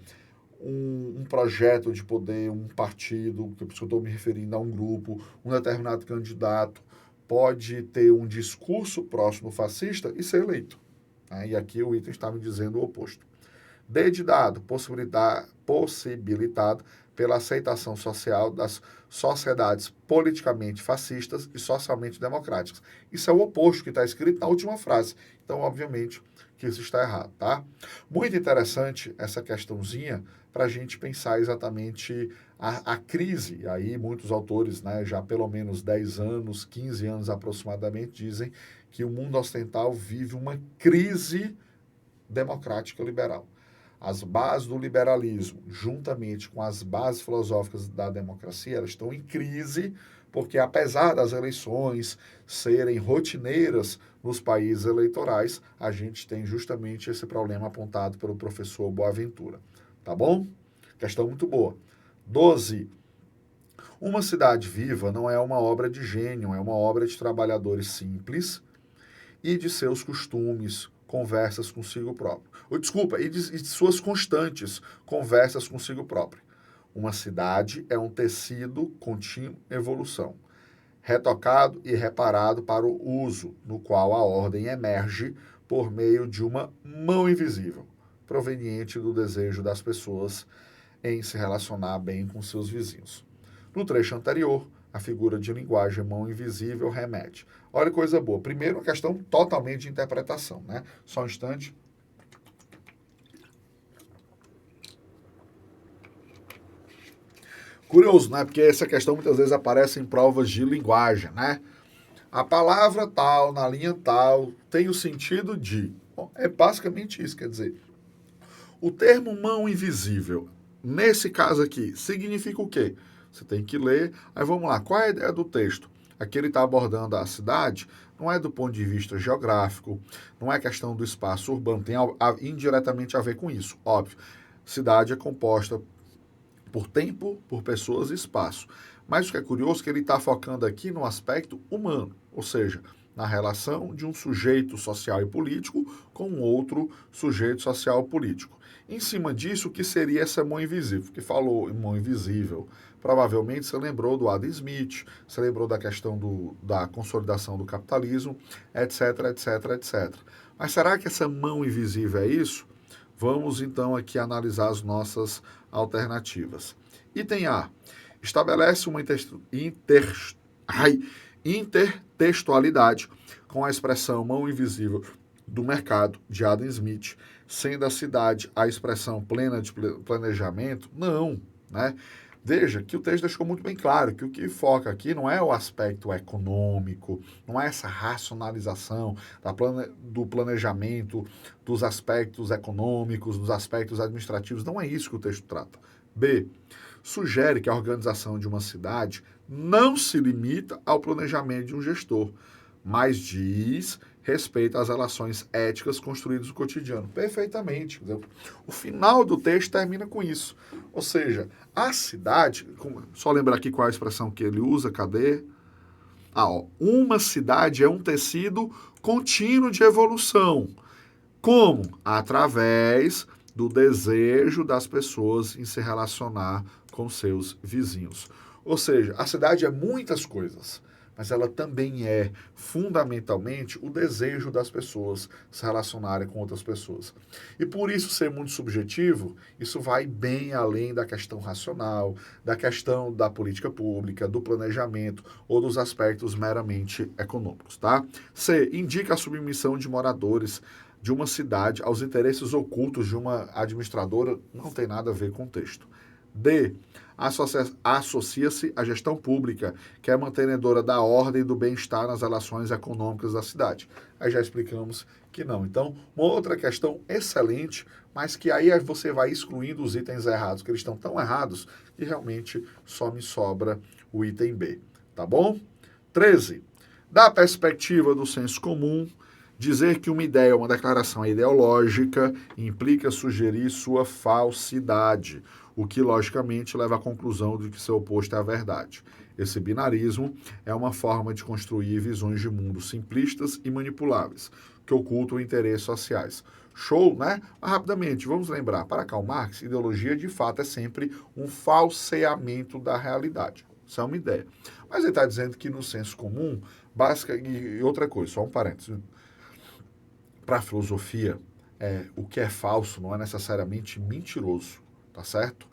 S1: um projeto de poder, um partido, que eu estou me referindo a um grupo, um determinado candidato pode ter um discurso próximo fascista e ser eleito. Né? E aqui o item está me dizendo o oposto. D de dado, possibilitado pela aceitação social das sociedades politicamente fascistas e socialmente democráticas. Isso é o oposto que está escrito na última frase. Então, obviamente, que isso está errado, tá? Muito interessante essa questãozinha para a gente pensar exatamente a crise. Aí muitos autores, né, já pelo menos 10 anos, 15 anos aproximadamente, dizem que o mundo ocidental vive uma crise democrática liberal. As bases do liberalismo, juntamente com as bases filosóficas da democracia, elas estão em crise porque apesar das eleições serem rotineiras nos países eleitorais, a gente tem justamente esse problema apontado pelo professor Boaventura. Tá bom? Questão muito boa. 12. Uma cidade viva não é uma obra de gênio, é uma obra de trabalhadores simples e de seus costumes, conversas consigo próprio. Desculpa, e de suas constantes conversas consigo próprio. Uma cidade é um tecido contínuo evolução, retocado e reparado para o uso, no qual a ordem emerge por meio de uma mão invisível, proveniente do desejo das pessoas em se relacionar bem com seus vizinhos. No trecho anterior, a figura de linguagem mão invisível remete. Olha que coisa boa. Primeiro, uma questão totalmente de interpretação, né? Só um instante. Curioso, né? Porque essa questão muitas vezes aparece em provas de linguagem, né? A palavra tal, na linha tal, tem o sentido de. Bom, é basicamente isso, quer dizer. O termo mão invisível, nesse caso aqui, significa o quê? Você tem que ler. Aí vamos lá, qual é a ideia do texto? Aqui ele está abordando a cidade, não é do ponto de vista geográfico, não é questão do espaço urbano, tem indiretamente a ver com isso, óbvio. Cidade é composta por tempo, por pessoas e espaço. Mas o que é curioso é que ele está focando aqui no aspecto humano, ou seja, na relação de um sujeito social e político com um outro sujeito social e político. Em cima disso, o que seria essa mão invisível? Que falou em mão invisível, provavelmente você lembrou do Adam Smith, você lembrou da questão da consolidação do capitalismo, etc, etc, etc. Mas será que essa mão invisível é isso? Vamos então aqui analisar as nossas alternativas. Item A. Estabelece uma intertextualidade com a expressão mão invisível do mercado de Adam Smith, sendo a cidade a expressão plena de planejamento? Não, né? Veja que o texto deixou muito bem claro que o que foca aqui não é o aspecto econômico, não é essa racionalização do planejamento, dos aspectos econômicos, dos aspectos administrativos, não é isso que o texto trata. B. Sugere que a organização de uma cidade não se limita ao planejamento de um gestor, mas diz respeito às relações éticas construídas no cotidiano. Perfeitamente. O final do texto termina com isso. Ou seja, a cidade, só lembrar aqui qual é a expressão que ele usa, cadê? Uma cidade é um tecido contínuo de evolução. Como? Através do desejo das pessoas em se relacionar com seus vizinhos. Ou seja, a cidade é muitas coisas, mas ela também é, fundamentalmente, o desejo das pessoas se relacionarem com outras pessoas. E por isso ser muito subjetivo, isso vai bem além da questão racional, da questão da política pública, do planejamento ou dos aspectos meramente econômicos, tá? C. Indica a submissão de moradores de uma cidade aos interesses ocultos de uma administradora, não tem nada a ver com o texto. D. Associa-se à gestão pública, que é mantenedora da ordem e do bem-estar nas relações econômicas da cidade. Aí já explicamos que não. Então, uma outra questão excelente, mas que aí você vai excluindo os itens errados, que eles estão tão errados que realmente só me sobra o item B. Tá bom? 13. Da perspectiva do senso comum, dizer que uma ideia ou uma declaração é ideológica implica sugerir sua falsidade, o que logicamente leva à conclusão de que seu oposto é a verdade. Esse binarismo é uma forma de construir visões de mundo simplistas e manipuláveis, que ocultam interesses sociais. Show, né? Mas, rapidamente, vamos lembrar, para Karl Marx, ideologia de fato é sempre um falseamento da realidade. Isso é uma ideia. Mas ele está dizendo que no senso comum, e outra coisa, só um parênteses, para a filosofia, o que é falso não é necessariamente mentiroso, tá certo?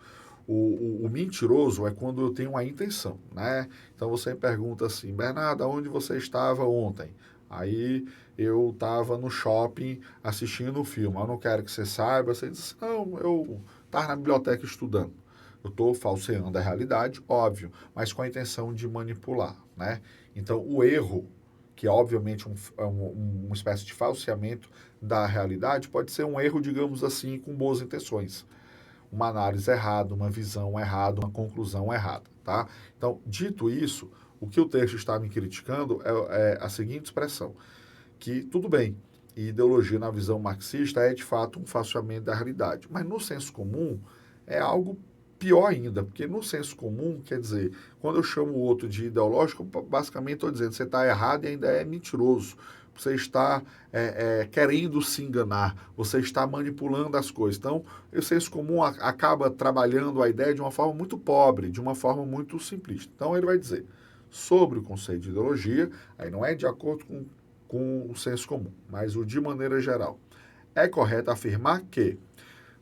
S1: O mentiroso é quando eu tenho uma intenção, né? Então você me pergunta assim, Bernardo, onde você estava ontem? Aí eu estava no shopping assistindo o filme. Eu não quero que você saiba. Você diz, não, eu estava na biblioteca estudando. Eu estou falseando a realidade, óbvio, mas com a intenção de manipular, né? Então o erro, que é obviamente uma espécie de falseamento da realidade, pode ser um erro, digamos assim, com boas intenções. Uma análise errada, uma visão errada, uma conclusão errada, tá? Então, dito isso, O que o texto está me criticando é a seguinte expressão, que tudo bem, ideologia na visão marxista é de fato um falseamento da realidade, mas no senso comum é algo pior ainda, porque no senso comum, quer dizer, quando eu chamo o outro de ideológico, basicamente estou dizendo que você está errado e ainda é mentiroso. Você está querendo se enganar, você está manipulando as coisas. Então, o senso comum acaba trabalhando a ideia de uma forma muito pobre, de uma forma muito simplista. Então, ele vai dizer sobre o conceito de ideologia, aí não é de acordo com o senso comum, mas o de maneira geral. É correto afirmar que,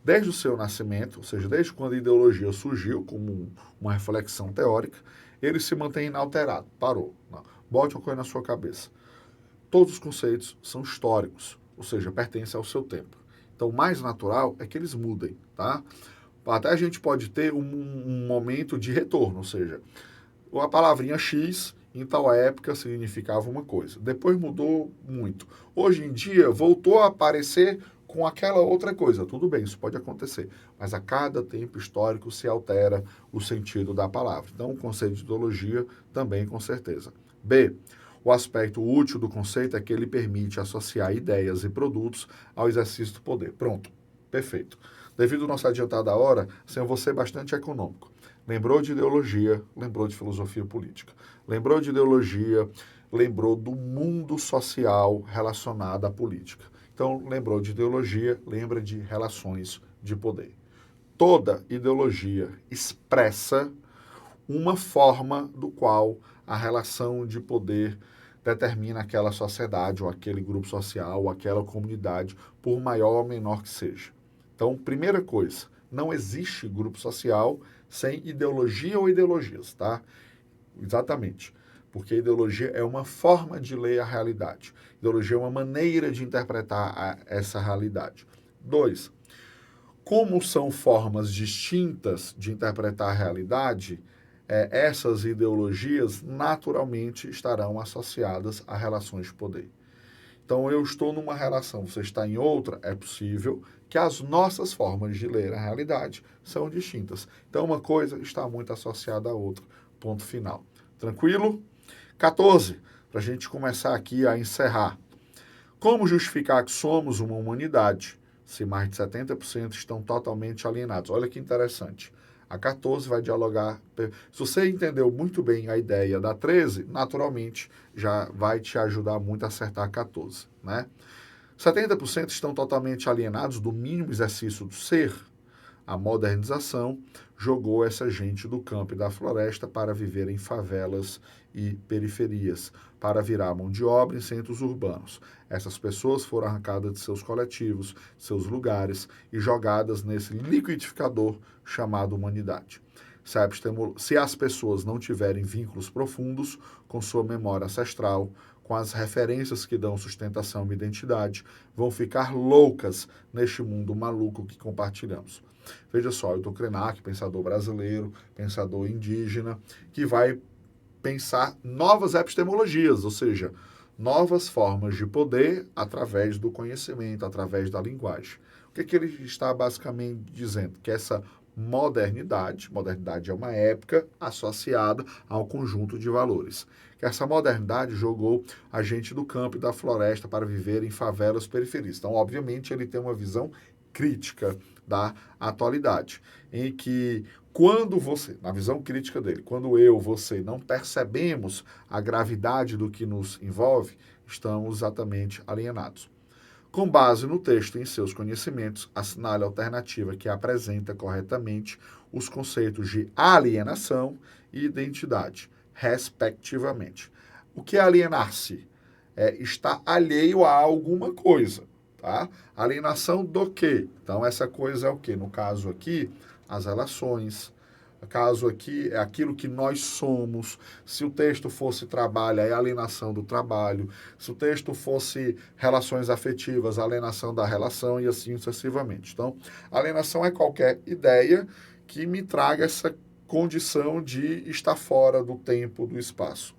S1: desde o seu nascimento, ou seja, desde quando a ideologia surgiu como uma reflexão teórica, ele se mantém inalterado, parou. Não. Bote uma coisa na sua cabeça. Todos os conceitos são históricos, ou seja, pertencem ao seu tempo. Então, o mais natural é que eles mudem, tá? Até a gente pode ter um momento de retorno, ou seja, a palavrinha X em tal época significava uma coisa. Depois mudou muito. Hoje em dia voltou a aparecer com aquela outra coisa. Tudo bem, isso pode acontecer. Mas a cada tempo histórico se altera o sentido da palavra. Então, o conceito de ideologia também, com certeza. B. O aspecto útil do conceito é que ele permite associar ideias e produtos ao exercício do poder. Pronto. Perfeito. Devido ao nosso adiantado da hora, assim, eu vou ser bastante econômico. Lembrou de ideologia, lembrou de filosofia política. Lembrou de ideologia, lembrou do mundo social relacionado à política. Então, lembrou de ideologia, lembra de relações de poder. Toda ideologia expressa uma forma do qual a relação de poder determina aquela sociedade, ou aquele grupo social, ou aquela comunidade, por maior ou menor que seja. Então, primeira coisa, não existe grupo social sem ideologia ou ideologias, tá? Exatamente. Porque a ideologia é uma forma de ler a realidade. Ideologia é uma maneira de interpretar essa realidade. 2. Como são formas distintas de interpretar a realidade, essas ideologias naturalmente estarão associadas a relações de poder. Então, eu estou numa relação, você está em outra, é possível que as nossas formas de ler a realidade são distintas. Então, uma coisa está muito associada à outra. Ponto final. Tranquilo? 14, para a gente começar aqui a encerrar. Como justificar que somos uma humanidade se mais de 70% estão totalmente alienados? Olha que interessante. A 14 vai dialogar. Se você entendeu muito bem a ideia da 13, naturalmente já vai te ajudar muito a acertar a 14, né? 70% estão totalmente alienados do mínimo exercício do ser. A modernização jogou essa gente do campo e da floresta para viver em favelas e periferias, para virar mão de obra em centros urbanos. Essas pessoas foram arrancadas de seus coletivos, seus lugares e jogadas nesse liquidificador chamado humanidade. Se as pessoas não tiverem vínculos profundos com sua memória ancestral, com as referências que dão sustentação à identidade, vão ficar loucas neste mundo maluco que compartilhamos. Veja só, Ailton Krenak, pensador brasileiro, pensador indígena, que vai pensar novas epistemologias, ou seja, novas formas de poder através do conhecimento, através da linguagem. O que ele está basicamente dizendo? Que essa modernidade é uma época associada ao conjunto de valores. Que essa modernidade jogou a gente do campo e da floresta para viver em favelas periferias. Então, obviamente, ele tem uma visão crítica da atualidade, em que quando você, na visão crítica dele, quando você não percebemos a gravidade do que nos envolve, estamos exatamente alienados. Com base no texto e em seus conhecimentos, assinale a alternativa que apresenta corretamente os conceitos de alienação e identidade, respectivamente. O que é alienar-se? É estar alheio a alguma coisa, tá? Alienação do quê? Então, essa coisa é o quê? No caso aqui, as relações. No caso aqui, é aquilo que nós somos. Se o texto fosse trabalho, é a alienação do trabalho. Se o texto fosse relações afetivas, a alienação da relação e assim sucessivamente. Então, alienação é qualquer ideia que me traga essa condição de estar fora do tempo, do espaço.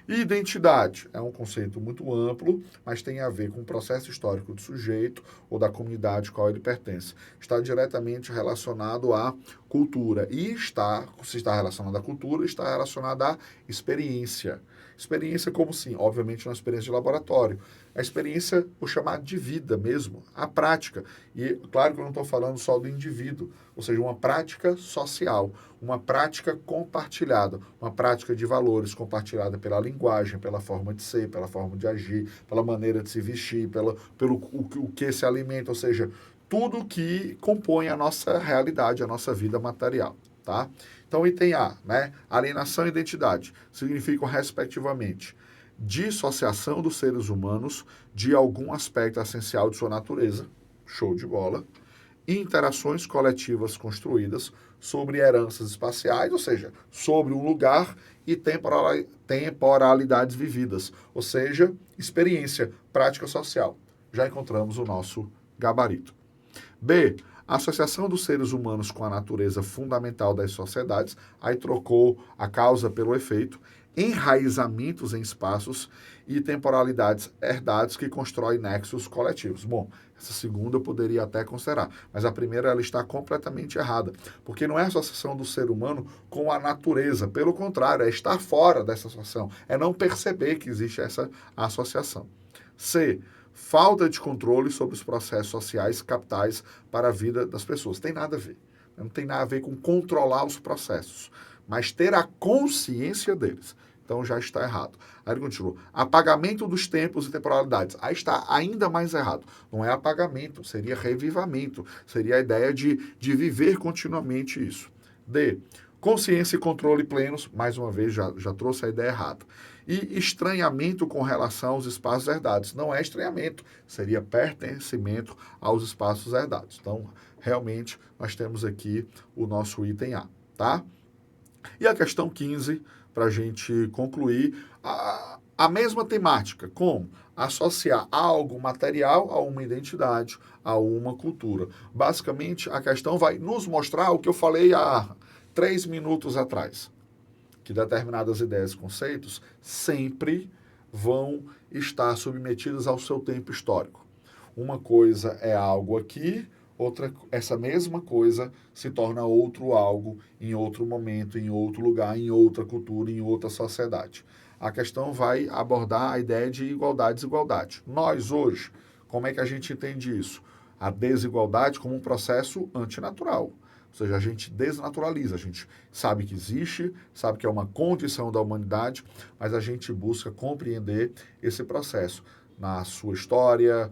S1: Identidade é um conceito muito amplo, mas tem a ver com o processo histórico do sujeito ou da comunidade a qual ele pertence. Está diretamente relacionado à cultura. E se está relacionado à cultura, está relacionado à experiência. Experiência como sim, obviamente uma experiência de laboratório. A experiência, vou chamar de vida mesmo, a prática. E claro que eu não estou falando só do indivíduo, ou seja, uma prática social, uma prática compartilhada, uma prática de valores compartilhada pela linguagem, pela forma de ser, pela forma de agir, pela maneira de se vestir, pelo o que se alimenta, ou seja, tudo que compõe a nossa realidade, a nossa vida material, tá? Então, item A, né? Alienação e identidade significam, respectivamente, dissociação dos seres humanos de algum aspecto essencial de sua natureza, show de bola, interações coletivas construídas sobre heranças espaciais, ou seja, sobre um lugar e temporalidades vividas, ou seja, experiência, prática social. Já encontramos o nosso gabarito. B. Associação dos seres humanos com a natureza fundamental das sociedades, aí trocou a causa pelo efeito, enraizamentos em espaços e temporalidades herdados que constroem nexos coletivos. Bom, essa segunda eu poderia até considerar, mas a primeira ela está completamente errada, porque não é a associação do ser humano com a natureza, pelo contrário, é estar fora dessa associação, é não perceber que existe essa associação. C. Falta de controle sobre os processos sociais capitais para a vida das pessoas. Tem nada a ver. Não tem nada a ver com controlar os processos, mas ter a consciência deles. Então já está errado. Aí ele continua. Apagamento dos tempos e temporalidades. Aí está ainda mais errado. Não é apagamento, seria revivamento. Seria a ideia de viver continuamente isso. D. Consciência e controle plenos. Mais uma vez, já trouxe a ideia errada. E estranhamento com relação aos espaços herdados. Não é estranhamento, seria pertencimento aos espaços herdados. Então, realmente, nós temos aqui o nosso item A, tá? E a questão 15, para a gente concluir, a mesma temática, como associar algo material a uma identidade, a uma cultura. Basicamente, a questão vai nos mostrar o que eu falei há 3 minutos atrás, que determinadas ideias e conceitos sempre vão estar submetidas ao seu tempo histórico. Uma coisa é algo aqui, outra, essa mesma coisa se torna outro algo em outro momento, em outro lugar, em outra cultura, em outra sociedade. A questão vai abordar a ideia de igualdade e desigualdade. Nós, hoje, como é que a gente entende isso? A desigualdade como um processo antinatural. Ou seja, a gente desnaturaliza, a gente sabe que existe, sabe que é uma condição da humanidade, mas a gente busca compreender esse processo na sua história,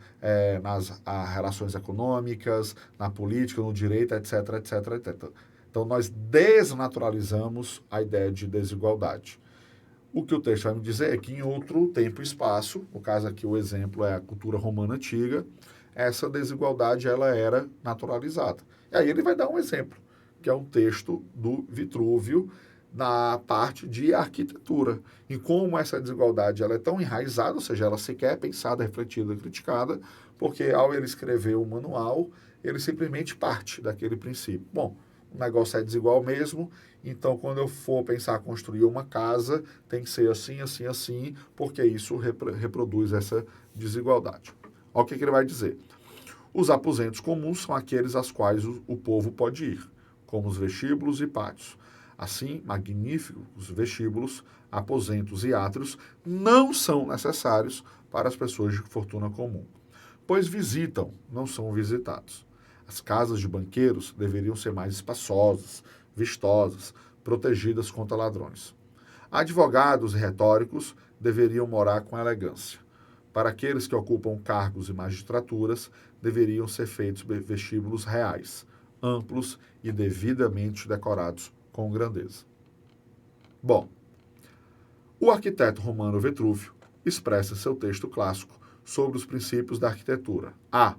S1: nas relações econômicas, na política, no direito, etc, etc, etc. Então, nós desnaturalizamos a ideia de desigualdade. O que o texto vai me dizer é que em outro tempo e espaço, no caso aqui o exemplo é a cultura romana antiga, essa desigualdade ela era naturalizada. E aí ele vai dar um exemplo, que é um texto do Vitrúvio na parte de arquitetura, em como essa desigualdade ela é tão enraizada, ou seja, ela sequer é pensada, refletida, criticada, porque ao ele escrever o manual, ele simplesmente parte daquele princípio. Bom, o negócio é desigual mesmo, então quando eu for pensar construir uma casa, tem que ser assim, assim, assim, porque isso reproduz essa desigualdade. Olha o que ele vai dizer. Os aposentos comuns são aqueles aos quais o povo pode ir, como os vestíbulos e pátios. Assim, magníficos vestíbulos, aposentos e átrios não são necessários para as pessoas de fortuna comum, pois visitam, não são visitados. As casas de banqueiros deveriam ser mais espaçosas, vistosas, protegidas contra ladrões. Advogados e retóricos deveriam morar com elegância. Para aqueles que ocupam cargos e magistraturas, deveriam ser feitos vestíbulos reais, amplos e devidamente decorados com grandeza. Bom, o arquiteto romano Vitrúvio expressa em seu texto clássico sobre os princípios da arquitetura. A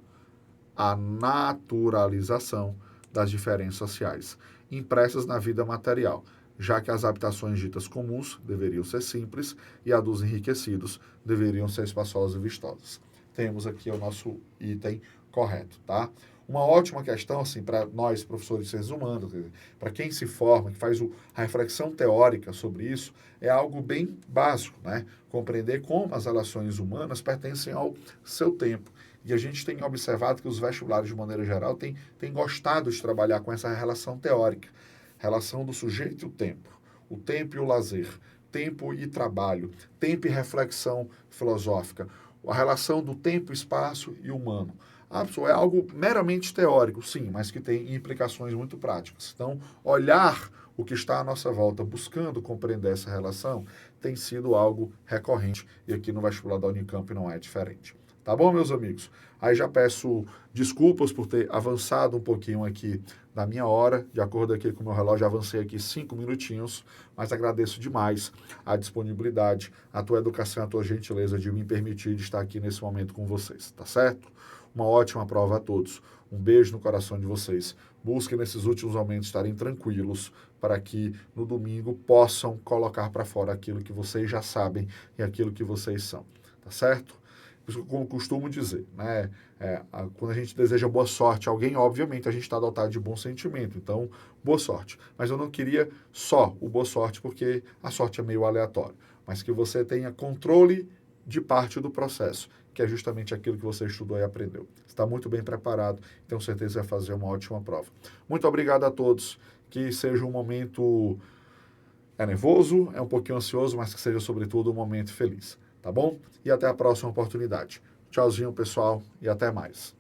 S1: naturalização das diferenças sociais, impressas na vida material, já que as habitações ditas comuns deveriam ser simples e a dos enriquecidos deveriam ser espaçosas e vistosas. Temos aqui o nosso item correto, tá? Uma ótima questão, assim, para nós, professores de ciências humanas, para quem se forma, que faz a reflexão teórica sobre isso, é algo bem básico, né? Compreender como as relações humanas pertencem ao seu tempo. E a gente tem observado que os vestibulares, de maneira geral, têm gostado de trabalhar com essa relação teórica, relação do sujeito e o tempo e o lazer, tempo e trabalho, tempo e reflexão filosófica, a relação do tempo, espaço e humano. É algo meramente teórico, sim, mas que tem implicações muito práticas. Então, olhar o que está à nossa volta, buscando compreender essa relação, tem sido algo recorrente, e aqui no vestibular da Unicamp não é diferente. Tá bom, meus amigos? Aí já peço desculpas por ter avançado um pouquinho aqui da minha hora, de acordo aqui com o meu relógio, avancei aqui 5 minutinhos, mas agradeço demais a disponibilidade, a tua educação, a tua gentileza de me permitir de estar aqui nesse momento com vocês, tá certo? Uma ótima prova a todos. Um beijo no coração de vocês. Busquem nesses últimos momentos estarem tranquilos para que no domingo possam colocar para fora aquilo que vocês já sabem e aquilo que vocês são, tá certo? Como costumo dizer, né? Quando a gente deseja boa sorte a alguém, obviamente a gente está dotado de bom sentimento. Então, boa sorte. Mas eu não queria só o boa sorte, porque a sorte é meio aleatória. Mas que você tenha controle de parte do processo, que é justamente aquilo que você estudou e aprendeu. Está muito bem preparado, tenho certeza que vai fazer uma ótima prova. Muito obrigado a todos. Que seja um momento nervoso, um pouquinho ansioso, mas que seja, sobretudo, um momento feliz. Tá bom? E até a próxima oportunidade. Tchauzinho, pessoal, e até mais.